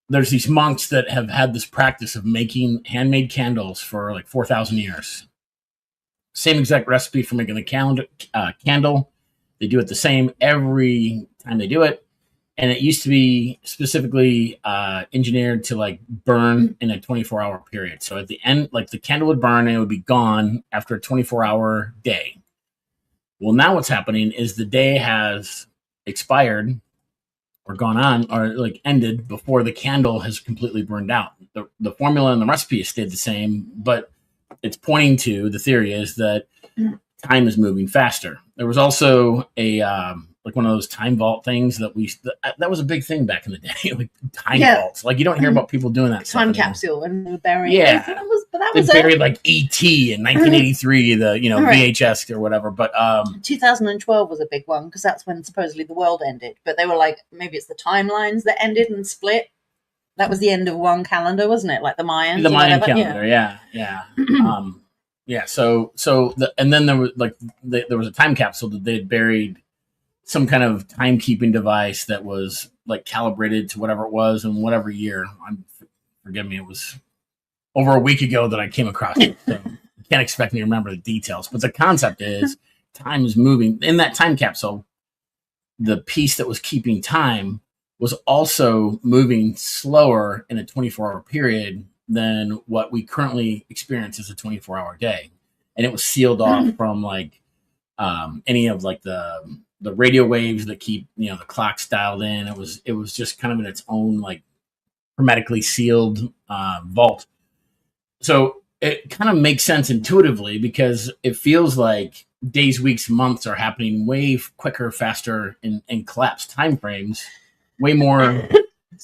there's these monks that have had this practice of making handmade candles for like 4,000 years. Same exact recipe for making the candle. They do it the same every time they do it. And it used to be specifically engineered to like burn in a 24-hour period. So at the end, like the candle would burn and it would be gone after a 24-hour day. Well, now what's happening is the day has expired or gone on or like ended before the candle has completely burned out. The formula and the recipe has stayed the same, but it's pointing to, the theory is that time is moving faster. There was also a like one of those time vault things that was a big thing back in the day, like time vaults. Like you don't hear about people doing that. Time capsule and they're burying. Yeah, that was buried like E.T. in 1983, the VHS or whatever. But 2012 was a big one because that's when supposedly the world ended. But they were like, maybe it's the timelines that ended and split. That was the end of one calendar, wasn't it? Like the Mayans. The Mayan calendar, yeah. Yeah. So and then there was there was a time capsule that they had buried, some kind of timekeeping device that was like calibrated to whatever it was in whatever year. Forgive me, it was over a week ago that I came across it. So you can't expect me to remember the details. But the concept is time is moving. In that time capsule, the piece that was keeping time was also moving slower in a 24-hour period than what we currently experience as a 24-hour day. And it was sealed off from like any of like the radio waves that keep the clocks dialed in. It was just kind of in its own like hermetically sealed vault. So it kind of makes sense intuitively because it feels like days, weeks, months are happening way quicker, faster, in collapsed time frames, way more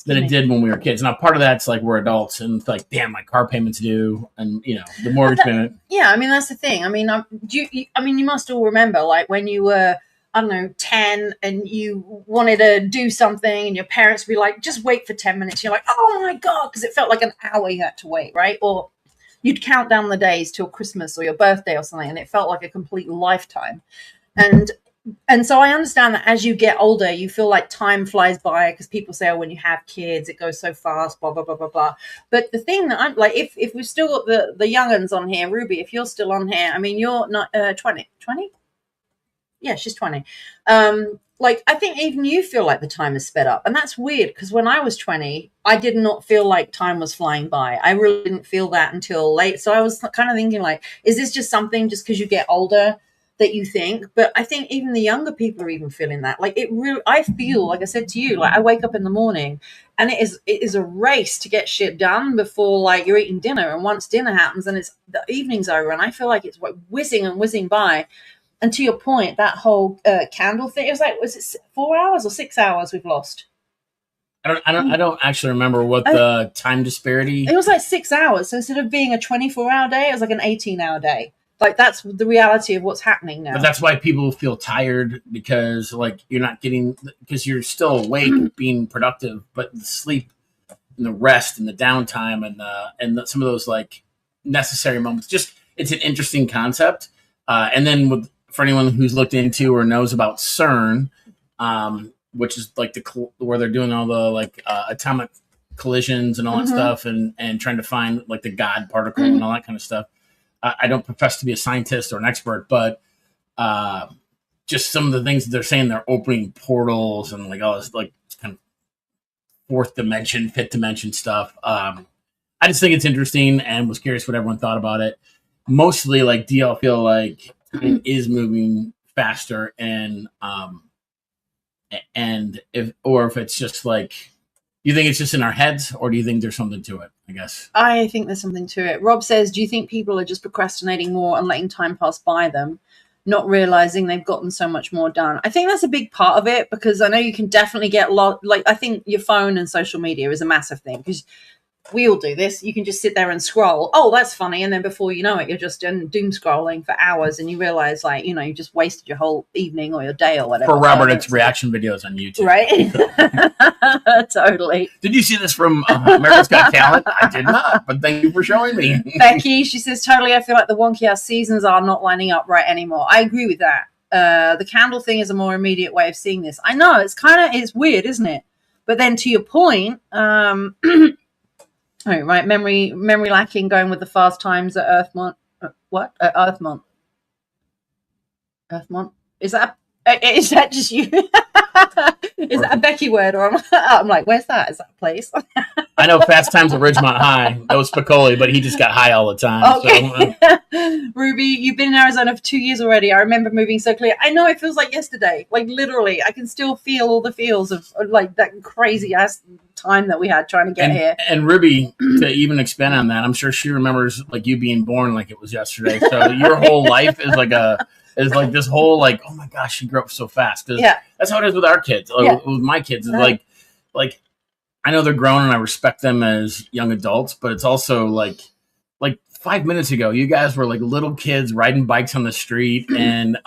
than it did when we were kids. Now, part of that's like we're adults and it's like, damn, my car payment's due, and the mortgage payment. Yeah, I mean that's the thing. I mean, you must all remember like when you were, I don't know, 10 and you wanted to do something and your parents would be like, just wait for 10 minutes. You're like, oh my God, because it felt like an hour you had to wait, right? Or you'd count down the days till Christmas or your birthday or something, and it felt like a complete lifetime. And so I understand that as you get older, you feel like time flies by because people say, oh, when you have kids, it goes so fast, blah, blah, blah, blah, blah. But the thing that I'm like, if we've still got the young uns on here, Ruby, if you're still on here, I mean, you're not 20? Yeah, she's 20. Like, I think even you feel like the time is sped up. And that's weird because when I was 20, I did not feel like time was flying by. I really didn't feel that until late. So I was kind of thinking like, is this just something just because you get older that you think? But I think even the younger people are even feeling that. Like it really, I feel like I said to you, like I wake up in the morning and it is a race to get shit done before like you're eating dinner. And once dinner happens and it's the evening's over and I feel like it's like whizzing by. And to your point, that whole candle thing, it was like, was it 4 hours or 6 hours we've lost? I don't actually remember what the time disparity. It was like 6 hours. So instead of being a 24-hour day, it was like an 18-hour day. Like that's the reality of what's happening now. But that's why people feel tired because like you're not getting, because you're still awake being productive, but the sleep and the rest and the downtime and some of those like necessary moments, just it's an interesting concept. And then for anyone who's looked into or knows about CERN, which is like where they're doing all the like atomic collisions and all that stuff and trying to find like the God particle and all that kind of stuff. I don't profess to be a scientist or an expert, but just some of the things that they're saying, they're opening portals and like all this like kind of fourth dimension, fifth dimension stuff. I just think it's interesting and was curious what everyone thought about it. Mostly like, do y'all feel like time is moving faster and if it's just like, you think it's just in our heads or do you think there's something to it? I guess. I think there's something to it. Rob says, do you think people are just procrastinating more and letting time pass by them, not realizing they've gotten so much more done? I think that's a big part of it because I know you can definitely get like I think your phone and social media is a massive thing because we all do this. You can just sit there and scroll. Oh, that's funny. And then before you know it, you're just doom scrolling for hours and you realize like, you just wasted your whole evening or your day or whatever. For Robert, it's reaction videos on YouTube. Right? Totally. Did you see this from America's Got Talent? I did not, but thank you for showing me. Becky, she says, totally. I feel like the wonky ass seasons are not lining up right anymore. I agree with that. The candle thing is a more immediate way of seeing this. I know it's weird, isn't it? But then to your point, oh, right. Memory lacking, going with the fast times at Earthmont. What? Earthmont. Earthmont? Is that just you? Is that a Becky word? Or I'm like, where's that? Is that a place? I know Fast Times at Ridgemont High. That was Spicoli, but he just got high all the time. Okay. So, Ruby, you've been in Arizona for 2 years already. I remember moving so clear. I know it feels like yesterday. Like literally, I can still feel all the feels of like that crazy ass time that we had trying to get here. And Ruby, to even expand on that, I'm sure she remembers like you being born like it was yesterday. So your whole life is like this whole like, oh my gosh, she grew up so fast. That's how it is with our kids. With my kids, it's like I know they're grown and I respect them as young adults, but it's also like 5 minutes ago, you guys were like little kids riding bikes on the street and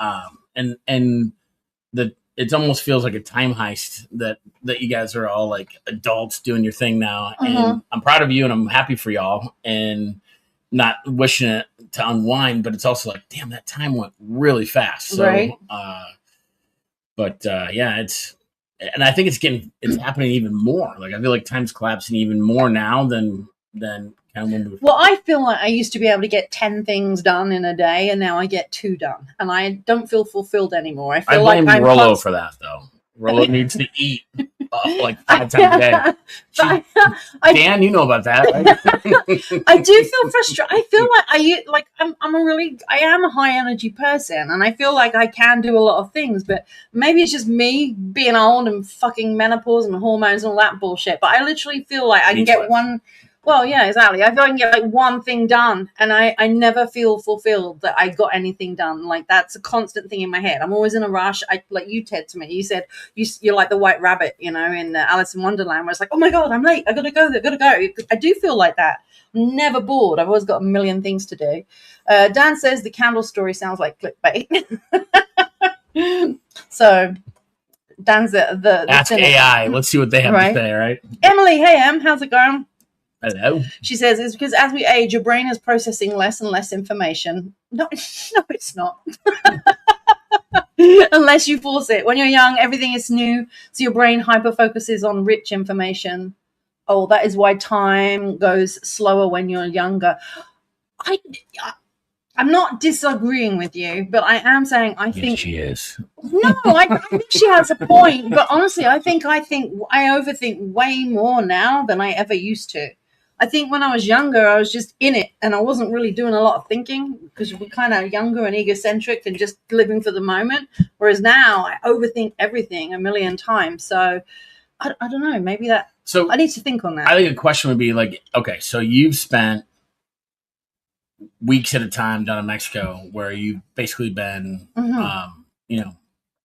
it almost feels like a time heist that you guys are all like adults doing your thing now. And I'm proud of you and I'm happy for y'all and not wishing it to unwind, but it's also like, damn, that time went really fast. So, right. And I think it's happening even more. Like, I feel like time's collapsing even more now than kind of when we were. Well, I feel like I used to be able to get 10 things done in a day, and now I get 2 done, and I don't feel fulfilled anymore. I blame Rollo for that, though. Rollo needs to eat like 5 times a day. Dan, you know about that, right? I do feel frustrated. I feel like I am a high energy person, and I feel like I can do a lot of things, but maybe it's just me being old and fucking menopause and hormones and all that bullshit. But I literally feel like I can get Well, yeah, exactly. If I can get like one thing done, and I never feel fulfilled that I got anything done. Like that's a constant thing in my head. I'm always in a rush. I like you, Ted, to me. You said you're like the white rabbit, in Alice in Wonderland, where it's like, oh my god, I'm late. I gotta go. Gotta go. I do feel like that. I'm never bored. I've always got a million things to do. Dan says the candle story sounds like clickbait. So Dan's the Ask AI. Let's see what they have to say. Right. Emily, hey Em, how's it going? Hello. She says it's because as we age, your brain is processing less and less information. No, it's not. Unless you force it. When you're young, everything is new, so your brain hyper focuses on rich information. Oh, that is why time goes slower when you're younger. I'm not disagreeing with you, but I am saying I think she is. No, I think she has a point. But honestly, I overthink way more now than I ever used to. I think when I was younger, I was just in it and I wasn't really doing a lot of thinking because we're kind of younger and egocentric and just living for the moment. Whereas now I overthink everything a million times. So I don't know. Maybe that. So I need to think on that. I think a question would be like, okay, so you've spent weeks at a time down in Mexico where you've basically been,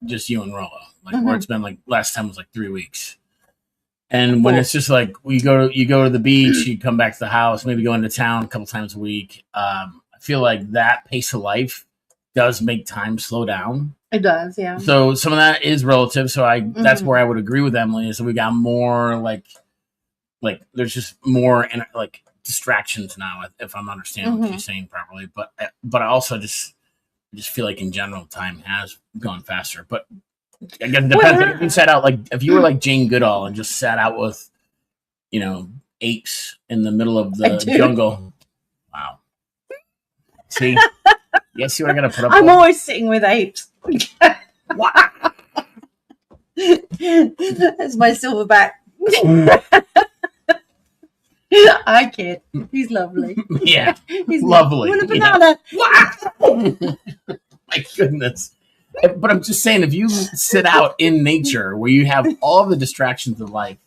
just you and Rollo, where it's been like last time was like 3 weeks. And when it's just like you go to the beach, you come back to the house, maybe go into town a couple times a week. I feel like that pace of life does make time slow down. It does, yeah. So some of that is relative. So that's where I would agree with Emily is that we got more like there's just more like distractions now, if I'm understanding what you're saying properly. But I also just feel like in general time has gone faster. But again, it depends. If you sat out if you were like Jane Goodall and just sat out with, apes in the middle of the jungle. Wow. See? You see what I gotta put up with? I'm always sitting with apes. That's my silverback. I kid. He's lovely. Yeah. He's lovely. Want a banana? My goodness. But I'm just saying, if you sit out in nature where you have all the distractions of life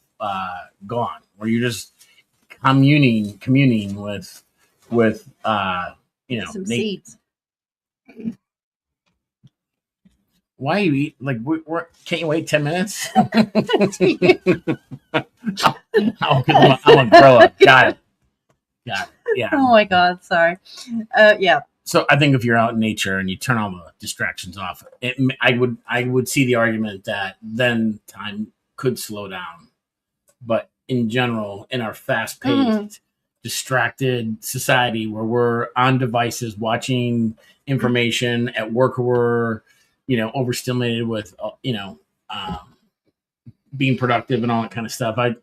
gone, where you're just communing with some seeds. Why you eat can't you wait 10 minutes? I'm a gorilla. Got it. Yeah. Oh my god, sorry. Yeah. So I think if you're out in nature and you turn all the distractions off, I would see the argument that then time could slow down. But in general, in our fast-paced, distracted society where we're on devices watching information at work, we're overstimulated with being productive and all that kind of stuff. I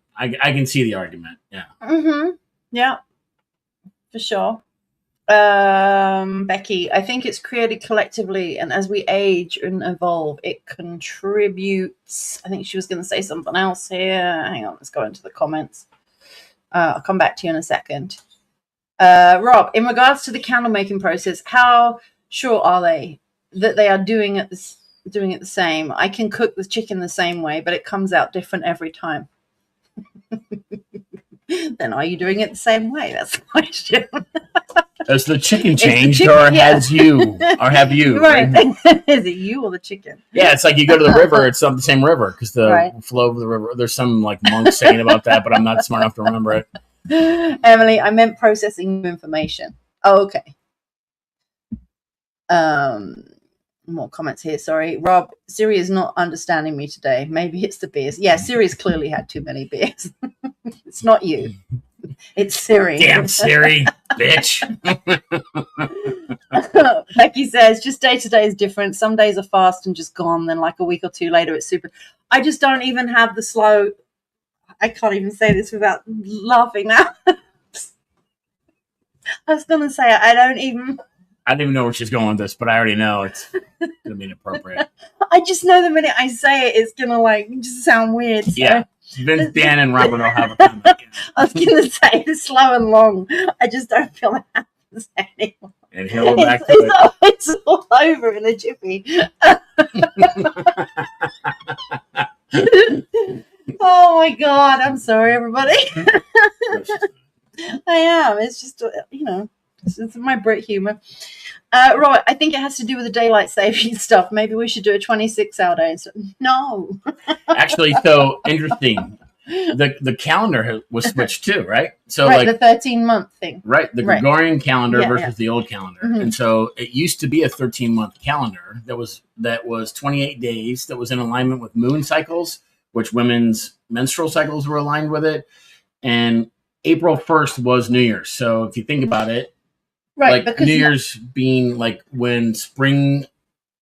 can see the argument. Yeah. Yeah. For sure. Becky, I think it's created collectively, and as we age and evolve, it contributes. I think she was going to say something else here. Hang on, let's go into the comments. I'll come back to you in a second. Rob, in regards to the candle making process, how sure are they that they are doing it the same? I can cook the chicken the same way, but it comes out different every time. Then are you doing it the same way? That's the question. Has the chicken changed, or have you? Right? Is it you or the chicken? Yeah, it's like you go to the river. It's not the same river because the flow of the river. There's some monk saying about that, but I'm not smart enough to remember it. Emily, I meant processing information. Oh, okay. More comments here. Sorry, Rob. Siri is not understanding me today. Maybe it's the beers. Yeah, Siri's clearly had too many beers. It's not you. It's Siri. Damn Siri, bitch. Becky says, just day to day is different. Some days are fast and just gone. Then like a week or two later, it's super. I just don't even have the slow. I can't even say this without laughing now. I was going to say, I don't even know where she's going with this, but I already know it's going to be inappropriate. I just know the minute I say it, it's going to just sound weird. So. Yeah. Vince, Dan, and Robin will have a comment. I was going to say the slow and long. I just don't feel it happens anymore. And he'll go back to it. It's all over in a jiffy. Oh my God. I'm sorry, everybody. I am. It's just, it's my Brit humor. Robert, I think it has to do with the daylight saving stuff. Maybe we should do a 26-hour day. No. Actually, so interesting. The calendar was switched too, right? So right, the 13-month thing. Right, the Gregorian calendar versus the old calendar. Mm-hmm. And so it used to be a 13-month calendar that was 28 days that was in alignment with moon cycles, which women's menstrual cycles were aligned with it. And April 1st was New Year's. So if you think about it, right, like New Year's being like when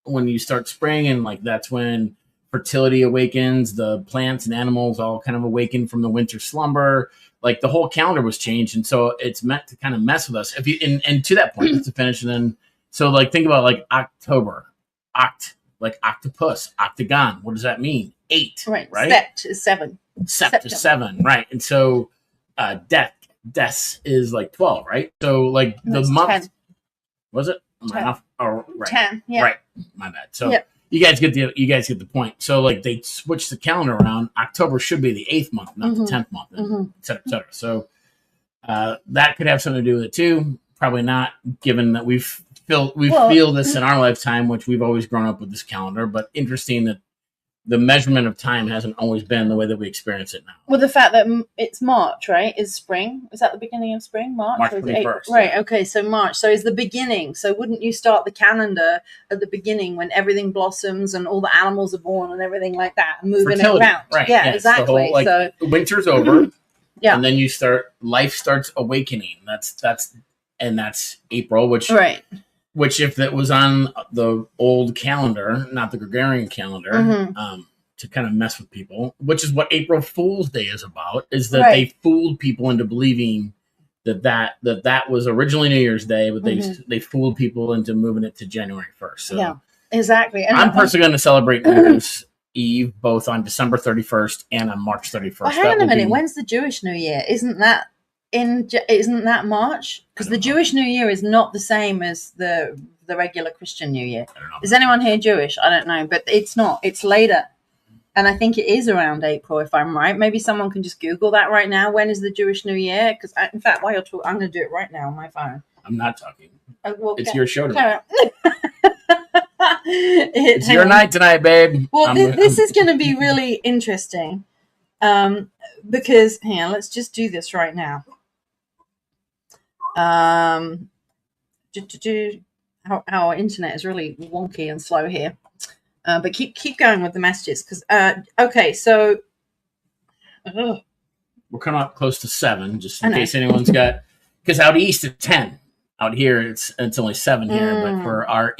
you start spring, and like that's when fertility awakens, the plants and animals all kind of awaken from the winter slumber. Like the whole calendar was changed, and so it's meant to kind of mess with us. If you and to that point, just to finish, and then so like think about like October, like octopus, octagon. What does that mean? 8, right? Sept is 7. Sept is 7, right? And so Des is like 12, right? So like the month 10. Was it? 10. Right. 10, yeah. Right. My bad. So you guys get the point. So like they switched the calendar around. October should be the 8th month, not the 10th month, et cetera, et cetera. So that could have something to do with it too. Probably not, given that we feel this in our lifetime, which we've always grown up with this calendar. But interesting that the measurement of time hasn't always been the way that we experience it now. Well, the fact that it's March, right? Is spring? Is that the beginning of spring? March 21st. Right. Yeah. Okay. So March. So is the beginning. So wouldn't you start the calendar at the beginning when everything blossoms and all the animals are born and everything like that, and moving Fertility, it around? right? Yeah, exactly. Whole, so winter's over. Yeah. And then life starts awakening. That's April, which if it was on the old calendar, not the Gregorian calendar, to kind of mess with people, which is what April Fool's Day is about, is that they fooled people into believing that was originally New Year's Day, but they fooled people into moving it to January 1st. So yeah, exactly. And I'm personally going to celebrate New Year's Eve both on December 31st and on March 31st. Well, hang on a minute. When's the Jewish New Year? Isn't that March? Because the Jewish New Year is not the same as the regular Christian New Year. I don't know. Is anyone here Jewish? I don't know, but it's not. It's later. And I think it is around April, if I'm right. Maybe someone can just Google that right now. When is the Jewish New Year? Because, in fact, while you're talking, I'm going to do it right now on my phone. I'm not talking. It's your show tonight. It's your night tonight, babe. Well, this is going to be really interesting. Because, hang on, let's just do this right now. Our internet is really wonky and slow here. But keep going with the messages, because okay, so we're coming up close to 7, just in case anyone's got, because out east it's 10. Out here it's only 7 here, but for our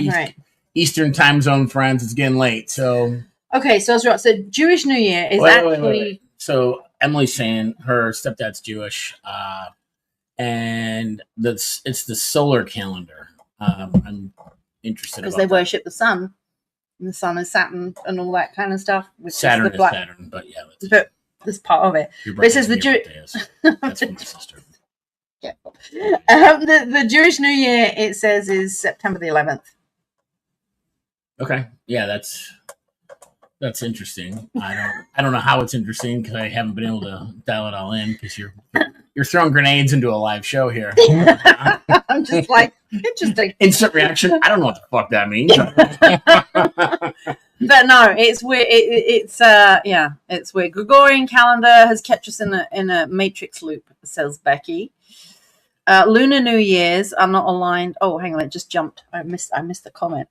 Eastern time zone friends, it's getting late. So okay, so I was right. So Jewish New Year is wait. So Emily's saying her stepdad's Jewish, and it's the solar calendar. I'm interested because they worship the sun. And the sun is Saturn and all that kind of stuff. Saturn is Saturn, but yeah. That's part of it. This is the That's from my sister. Yeah. The Jewish New Year, it says, is September the 11th. Okay. Yeah, that's interesting. I don't know how it's interesting because I haven't been able to dial it all in because you're throwing grenades into a live show here. I'm just like, interesting. Instant reaction. I don't know what the fuck that means. But no, it's weird. It's weird. Gregorian calendar has kept us in a matrix loop, says Becky. Lunar New Year's are not aligned. Oh, hang on, it just jumped. I missed the comment.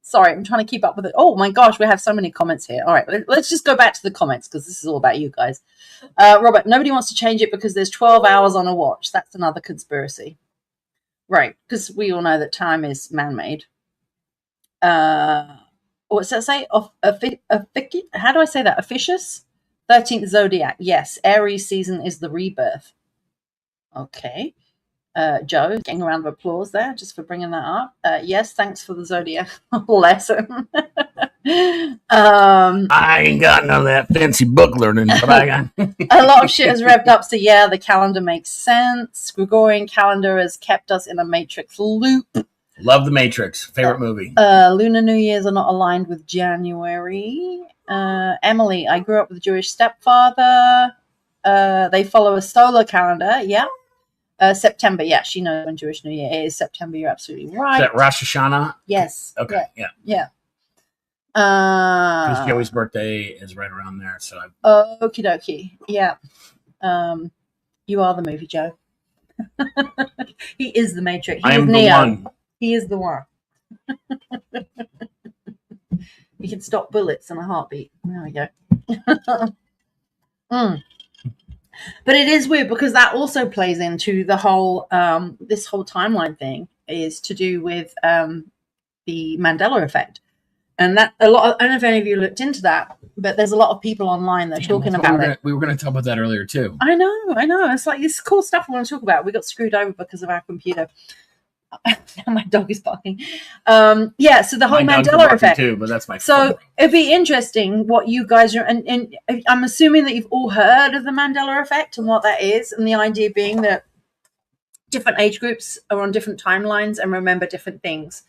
Sorry, I'm trying to keep up with it. Oh my gosh, we have so many comments here. All right, let's just go back to the comments because this is all about you guys. Robert, nobody wants to change it because there's 12 hours on a watch. That's another conspiracy. Right, because we all know that time is man-made. What's that say? How do I say that? Officious? 13th zodiac. Yes, Aries season is the rebirth. Okay. Joe, getting a round of applause there just for bringing that up. Yes, thanks for the zodiac lesson. I ain't got none of that fancy book learning, but I got a lot of shit has revved up. So yeah, the calendar makes sense. Gregorian calendar has kept us in a matrix loop. Love the Matrix. Favorite movie. Lunar New Year's are not aligned with January. Emily, I grew up with a Jewish stepfather. They follow a solar calendar. Yeah. September. Yeah, she knows when Jewish New Year is. September. You're absolutely right. Is that Rosh Hashanah? Yes. Okay. Yeah. Yeah. Because Joey's birthday is right around there. So. Okie dokie. Yeah. You are the movie, Joe. He is the Matrix. I am the one. He is the one. You can stop bullets in a heartbeat. There we go. But it is weird because that also plays into the whole this whole timeline thing is to do with the Mandela effect, and that a lot. I don't know if any of you looked into that, but there's a lot of people online that are talking about it. We were going to talk about that earlier too. I know. It's like this cool stuff we want to talk about. We got screwed over because of our computer. My dog is barking. Yeah, so the whole Mandela effect too, but that's my so it'd be interesting what you guys are, and I'm assuming that you've all heard of the Mandela effect and what that is, and the idea being that different age groups are on different timelines and remember different things.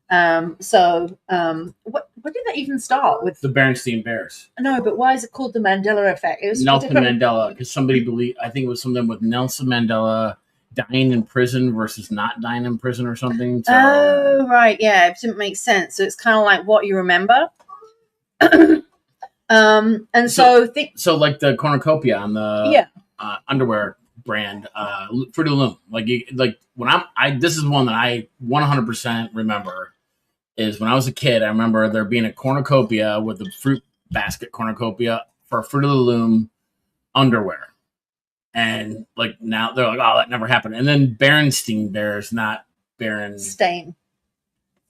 What did that even start with? The Berenstain Bears. No, but why is it called the Mandela effect? It was Nelson Mandela, because somebody believed, I think it was something with Nelson Mandela dying in prison versus not dying in prison or something. So. Oh, right. Yeah, it didn't make sense. So it's kind of like what you remember. So like the cornucopia on the underwear brand, Fruit of the Loom. This is one that I 100% remember. Is when I was a kid, I remember there being a cornucopia with the fruit basket cornucopia for Fruit of the Loom underwear. And like now they're like, oh, that never happened. And then Berenstain Bears, not Stain,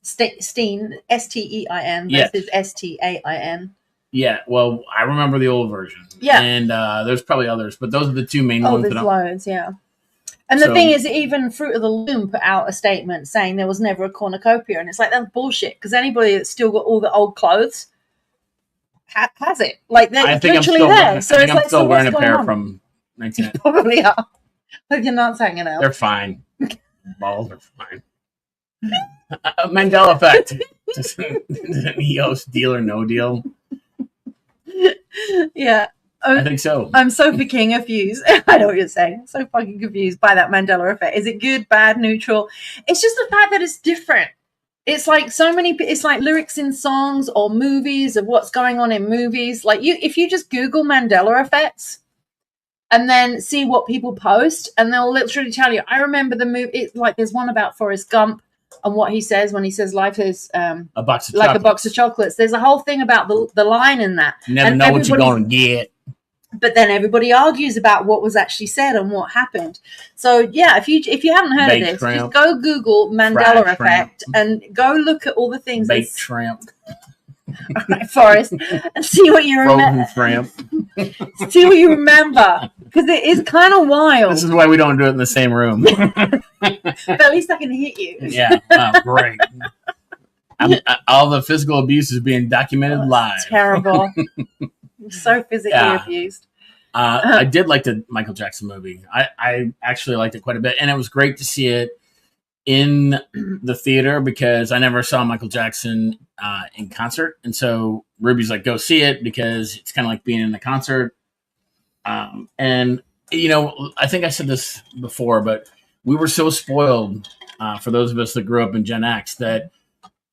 Steen, S-T-E-I-N. Yeah. This is S-T-A-I-N. Yeah, well, I remember the old version. Yeah. And there's probably others, but those are the two main ones. There's loads, yeah. And the thing is, even Fruit of the Loom put out a statement saying there was never a cornucopia. And it's like, that's bullshit. Because anybody that's still got all the old clothes has it. Like, they're literally there. So I'm still wearing a pair from 19. You probably are. Like, your nuts hanging out. They're fine. Balls are fine. Mandela effect. Is it EOS deal or no deal? Yeah. I think so. I'm so fucking confused. I know what you're saying. So fucking confused by that Mandela effect. Is it good, bad, neutral? It's just the fact that it's different. It's like it's like lyrics in songs or movies of what's going on in movies. Like if you just Google Mandela effects and then see what people post, and they'll literally tell you. I remember the movie. It's like there's one about Forrest Gump and what he says when he says life is a box of like chocolates. a box of chocolates. There's a whole thing about the line in that. You never know what you're going to get. But then everybody argues about what was actually said and what happened. So yeah, if you haven't heard of this, just go Google Mandela effect and go look at all the things. Baked shrimp. All right, Forrest, and see what you remember. See what you remember, because it is kind of wild. This is why we don't do it in the same room. But at least I can hit you. Yeah, oh, great. All the physical abuse is being documented live. Terrible. So physically abused. I did like the Michael Jackson movie. I actually liked it quite a bit, and it was great to see it in the theater because I never saw Michael Jackson in concert, and so Ruby's like, "Go see it," because it's kind of like being in the concert. And you know, I think I said this before, but we were so spoiled for those of us that grew up in Gen X that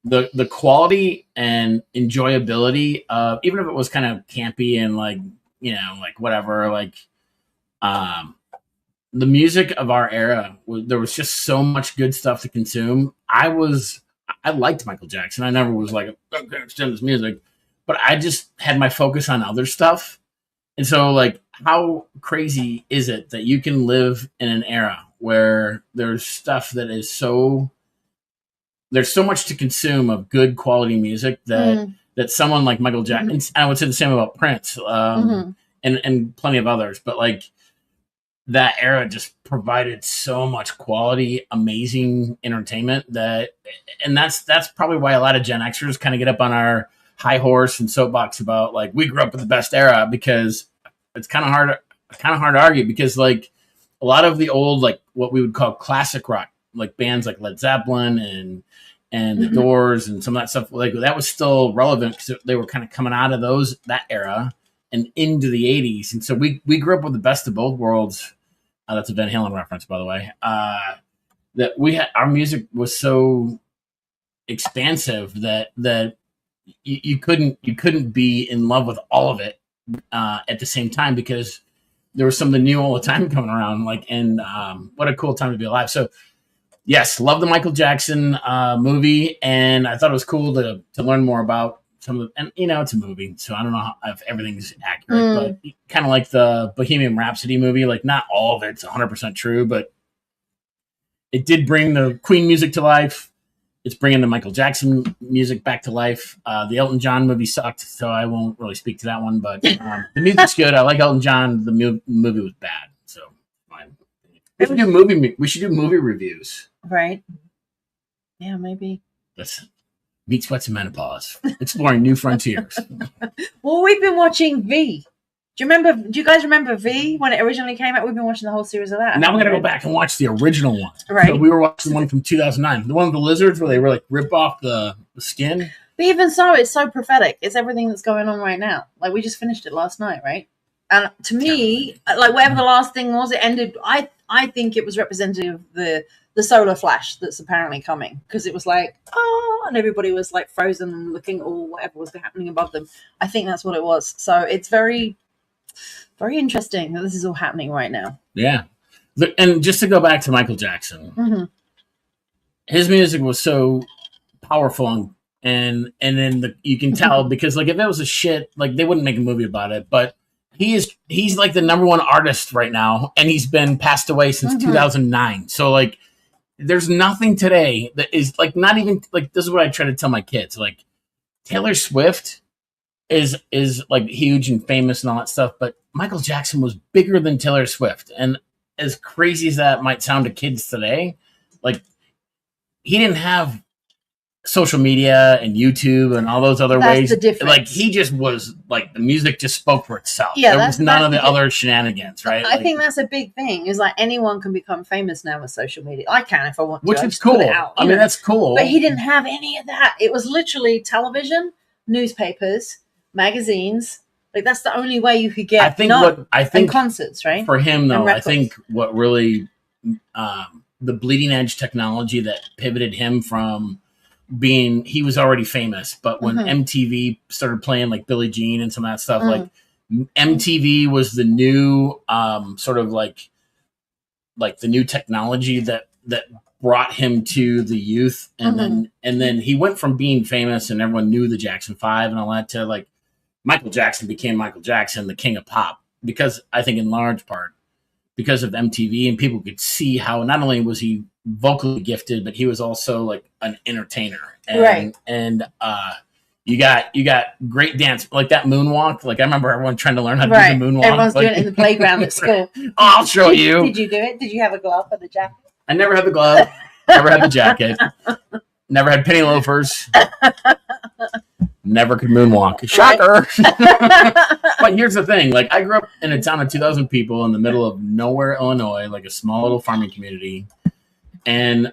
the quality and enjoyability of, even if it was kind of campy and like, you know, like whatever, like the music of our era, there was just so much good stuff to consume. I liked Michael Jackson. I never was like, I can't understand this music, but I just had my focus on other stuff. And so like, how crazy is it that you can live in an era where there's stuff that is there's so much to consume of good quality music that someone like Michael Jackson, and I would say the same about Prince, and plenty of others, but like that era just provided so much quality, amazing entertainment and that's probably why a lot of Gen Xers kind of get up on our high horse and soapbox about like, we grew up with the best era, because it's kind of hard to argue, because like a lot of the old, like what we would call classic rock, like bands like Led Zeppelin and the Doors and some of that stuff, like that was still relevant because they were kind of coming out of that era and into the 80s. And so we grew up with the best of both worlds That's a Van Halen reference, by the way. That we had, our music was so expansive that you couldn't be in love with all of it at the same time, because there was something new all the time coming around. Like, and what a cool time to be alive. So yes, love the Michael Jackson movie, and I thought it was cool to learn more about some of the, and it's a movie, so I don't know if everything's accurate, but kind of like the Bohemian Rhapsody movie, like not all of it's 100% true, but it did bring the Queen music to life. It's bringing the Michael Jackson music back to life. The Elton John movie sucked, so I won't really speak to that one. But the music's good. I like Elton John. The movie was bad, so fine. We should do movie reviews. Right. Yeah, maybe. Let's meet Sweats and Menopause, exploring new frontiers. Well, we've been watching V. Do you guys remember V when it originally came out? We've been watching the whole series of that. Now we're going to go back and watch the original one. Right. So we were watching the one from 2009. The one with the lizards where they were like rip off the skin. But even so, it's so prophetic. It's everything that's going on right now. Like, we just finished it last night, right? And to me, like, whatever the last thing was, it ended. I think it was representative of the solar flash that's apparently coming, because it was like, oh, and everybody was like frozen and looking at all whatever was happening above them. I think that's what it was. So it's very, very interesting that this is all happening right now. Yeah. And just to go back to Michael Jackson, his music was so powerful, and then you can tell, because like if it was a shit, like they wouldn't make a movie about it, but he's like the number one artist right now, and he's been passed away since 2009. So like there's nothing today that is like, not even like, this is what I try to tell my kids, like Taylor Swift is like huge and famous and all that stuff, but Michael Jackson was bigger than Taylor Swift. And as crazy as that might sound to kids today, like he didn't have social media and YouTube and all those other ways. The difference. Like he just was like, the music just spoke for itself. Yeah, there was none of the other shenanigans, right? I think that's a big thing. Is like anyone can become famous now with social media. I can if I want to. Which is cool. I mean, that's cool. But he didn't have any of that. It was literally television, newspapers, magazines. Like that's the only way you could get. I think concerts, right? For him, though, I think what really the bleeding edge technology that pivoted him from being, he was already famous, but when MTV started playing like Billie Jean and some of that stuff, like MTV was the new sort of like the new technology that brought him to the youth, and then he went from being famous and everyone knew the Jackson 5 and all that to like Michael Jackson became Michael Jackson, the king of pop, because I think in large part because of MTV, and people could see how not only was he vocally gifted, but he was also like an entertainer. And, right. And you got great dance, like that moonwalk. Like I remember everyone trying to learn how to do the moonwalk. Everyone's like, doing it in the playground at school. I'll show you. Did you do it? Did you have a glove or the jacket? I never had the glove. Never had the jacket. Never had penny loafers. Never could moonwalk. Shocker. But here's the thing. Like I grew up in a town of 2,000 people in the middle of nowhere, Illinois, like a small little farming community. And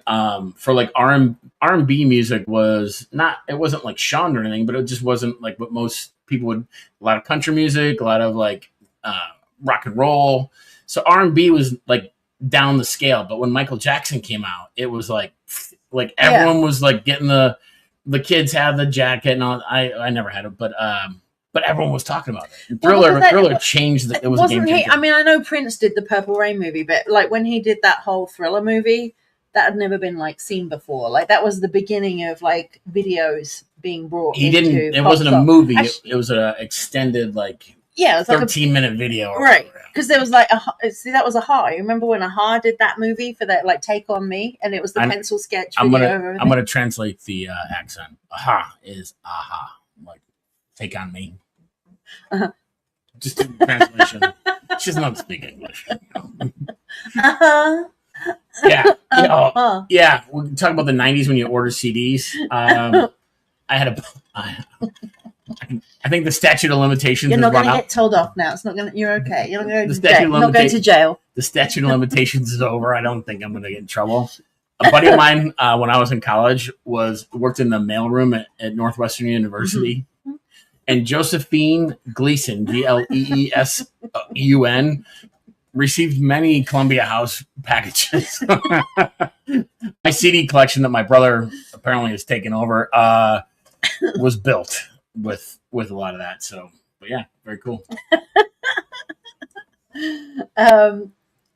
for like R&B music was not, it wasn't like shunned or anything, but it just wasn't like what most people would, a lot of country music, a lot of like rock and roll. So R&B was like down the scale. But when Michael Jackson came out, it was like everyone was like getting the kids had the jacket and all. I never had it, but everyone was talking about it. Thriller changed. It was a game changer. I mean, I know Prince did the Purple Rain movie, but like when he did that whole Thriller movie, that had never been like seen before. Like that was the beginning of like videos being brought. It wasn't a movie. It was an extended like. Yeah, it was like 13-minute video. Right. Because there was like that was Aha. You remember when Aha did that movie for that like Take on Me, and it was the pencil sketch video. I'm gonna translate the accent. Aha is aha, like take on me. Just in translation. She doesn't know how to speak English. Yeah. Yeah. We can talk about the 90s when you order CDs. I think the statute of limitations. You're not going to get told off now. It's not going. You're okay. You're not going to jail. The statute of limitations is over. I don't think I'm going to get in trouble. A buddy of mine, when I was in college, worked in the mailroom at Northwestern University, and Josephine Gleason, Gleesun, received many Columbia House packages. My CD collection that my brother apparently has taken over was built with a lot of that. So, but yeah, very cool.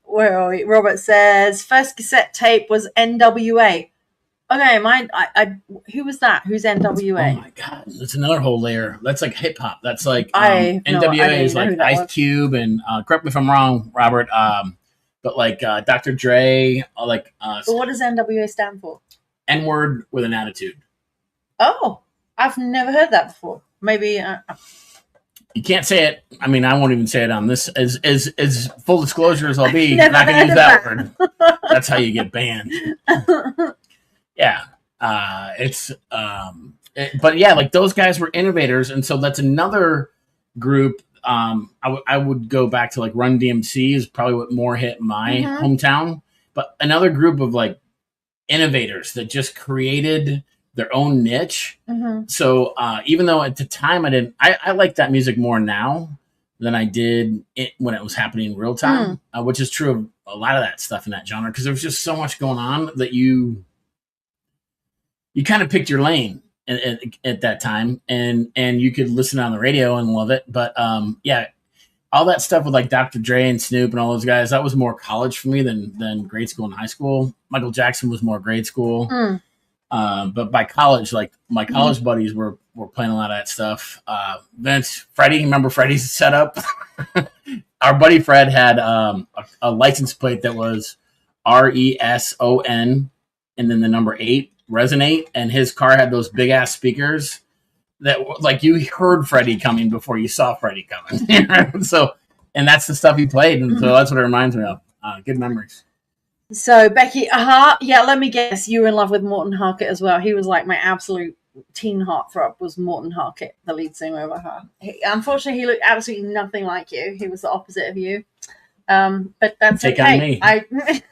Where are we? Robert says first cassette tape was NWA. Okay, who was that? Who's NWA? Oh my god, that's another whole layer. That's like hip hop. That's like NWA is like Ice Cube and correct me if I'm wrong, Robert. But like Dr. Dre, But what does NWA stand for? N-word with an attitude. Oh, I've never heard that before. Maybe you can't say it. I mean, I won't even say it on this. As full disclosure as I'll be, Never I'm not going to use heard that word. That's how you get banned. Yeah, but yeah, like those guys were innovators, and so that's another group. I would go back to like Run DMC is probably what more hit my hometown, but another group of like innovators that just created their own niche. So even though at the time I like that music more now than I did when it was happening in real time, which is true of a lot of that stuff in that genre because there was just so much going on that you kind of picked your lane at that time and you could listen on the radio and love it. But yeah, all that stuff with like Dr. Dre and Snoop and all those guys, that was more college for me than grade school and high school. Michael Jackson was more grade school. But by college, like my college buddies were playing a lot of that stuff. Vince, Freddie, remember Freddie's setup? Our buddy Fred had a license plate that was RESON and then the number 8. Resonate, and his car had those big ass speakers that like you heard Freddie coming before you saw Freddie coming. So, and that's the stuff he played, and so that's what it reminds me of. Good memories. So Becky, yeah, let me guess, you were in love with Morton Harkett as well. He was like my absolute teen heartthrob. Was Morton Harkett, the lead singer of A-ha. Unfortunately, he looked absolutely nothing like you. He was the opposite of you. But that's Take okay. on me.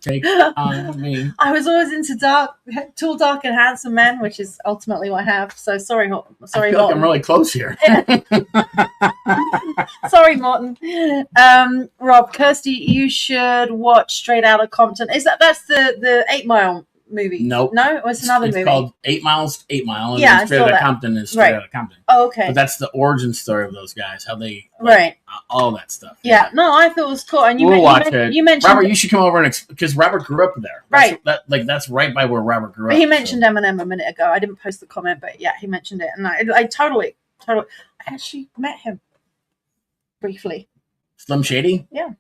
Take on me. I was always into tall, dark, and handsome men, which is ultimately what I have. So sorry, I feel like I'm really close here. Sorry, Morton. Rob, Kirsty, you should watch Straight Outta Compton. That's the 8 Mile movie? Nope. No, it's another movie. It's called 8 Miles, 8 Mile. And yeah, Straight Outta Compton is Straight Outta Compton. Oh, okay. But that's the origin story of those guys, how they all that stuff. Yeah. No, I thought it was cool. And you mentioned Robert. You should come over because Robert grew up there. Right. That's right by where Robert grew up. He mentioned Eminem a minute ago. I didn't post the comment, but yeah, he mentioned it, and I totally. I actually met him briefly. Slim Shady. Yeah.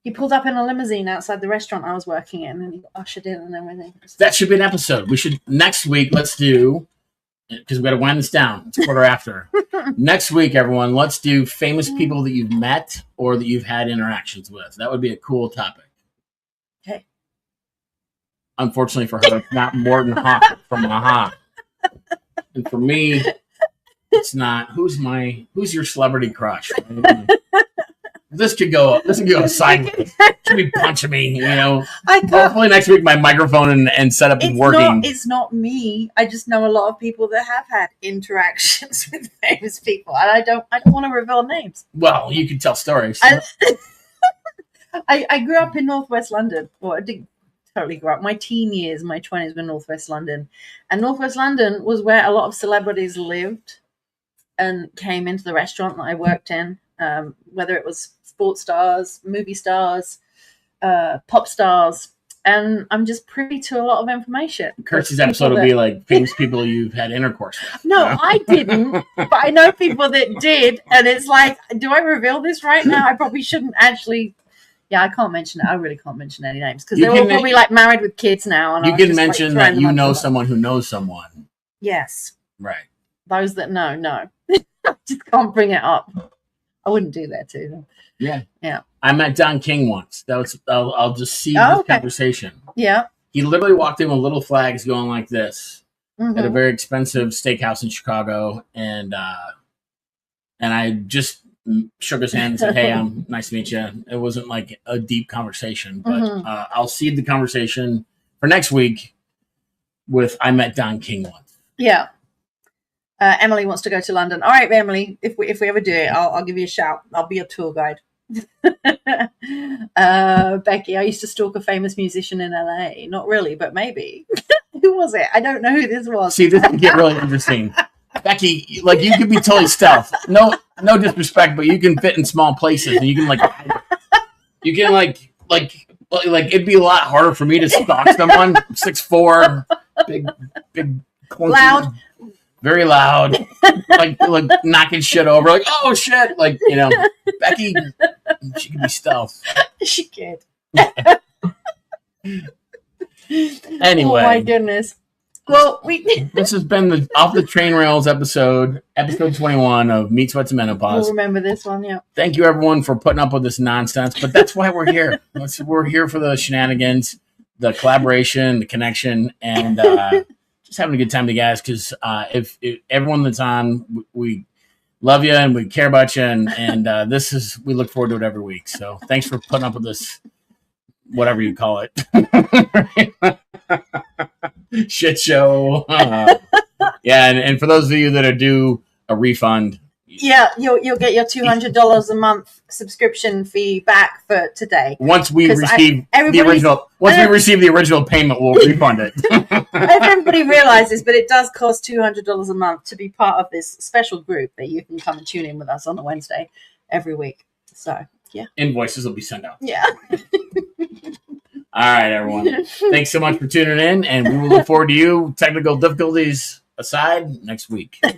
He pulled up in a limousine outside the restaurant I was working in, and he got ushered in and everything. That should be an episode. We should next week. Let's do because we got to wind this down. It's quarter after. Next week, everyone. Let's do famous people that you've met or that you've had interactions with. That would be a cool topic. Okay. Unfortunately for her, it's not Morton Hawk from A-ha. And for me, it's not. Who's your celebrity crush? This could go sideways. Should be punching me, Hopefully next week my microphone and setup is working. It's not me. I just know a lot of people that have had interactions with famous people, and I don't want to reveal names. Well, you can tell stories. I grew up in Northwest London. Well, I didn't totally grow up. My teen years, my 20s were Northwest London, and Northwest London was where a lot of celebrities lived and came into the restaurant that I worked in. Whether it was sports stars, movie stars, pop stars, and I'm just privy to a lot of information. Kirsty's episode will be like famous people you've had intercourse with. No, I didn't, but I know people that did, and it's like, do I reveal this right now? I probably shouldn't actually. Yeah, I can't mention it. I really can't mention any names because they're all probably like married with kids now. And you can mention that you know someone who knows someone. Yes. Right. Those that know, no. I just can't bring it up. I wouldn't do that to them. Yeah. Yeah. I met Don King once. That was I'll just see this conversation. Yeah. He literally walked in with little flags going like this at a very expensive steakhouse in Chicago, and I just shook his hand and said, "Hey, nice to meet you." It wasn't like a deep conversation, but I'll seed the conversation for next week with I met Don King once. Yeah. Emily wants to go to London. All right, Emily. If we ever do it, I'll give you a shout. I'll be your tour guide. Becky, I used to stalk a famous musician in LA. Not really, but maybe. Who was it? I don't know who this was. See, this can get really interesting. Becky, like you could be totally stealth. No disrespect, but you can fit in small places, and you can like it'd be a lot harder for me to stalk someone 6'4", big, clunky, Loud. very loud, like knocking shit over, like oh shit, like Becky, she could be stealth. She could. Anyway, oh my goodness. Well, this has been the Off the Train Rails episode 21 of Meat Sweats and Menopause. We'll remember this one, yeah. Thank you, everyone, for putting up with this nonsense. But that's why we're here. We're here for the shenanigans, the collaboration, the connection, and just having a good time, guys. Because if everyone that's on, we love you and we care about you, and we look forward to it every week. So thanks for putting up with this, whatever you call it. Shit show. Yeah, and for those of you that are due a refund, yeah, you'll get your $200 a month subscription fee back for today. Once we receive the original payment, we'll refund it. Everybody realizes, but it does cost $200 a month to be part of this special group that you can come and tune in with us on a Wednesday every week. So yeah, invoices will be sent out. Yeah. All right, everyone. Thanks so much for tuning in, and we will look forward to you, technical difficulties aside, next week. All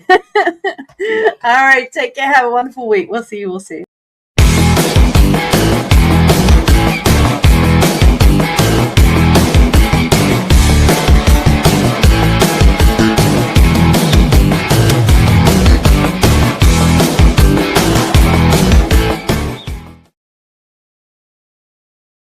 right, take care. Have a wonderful week. We'll see you.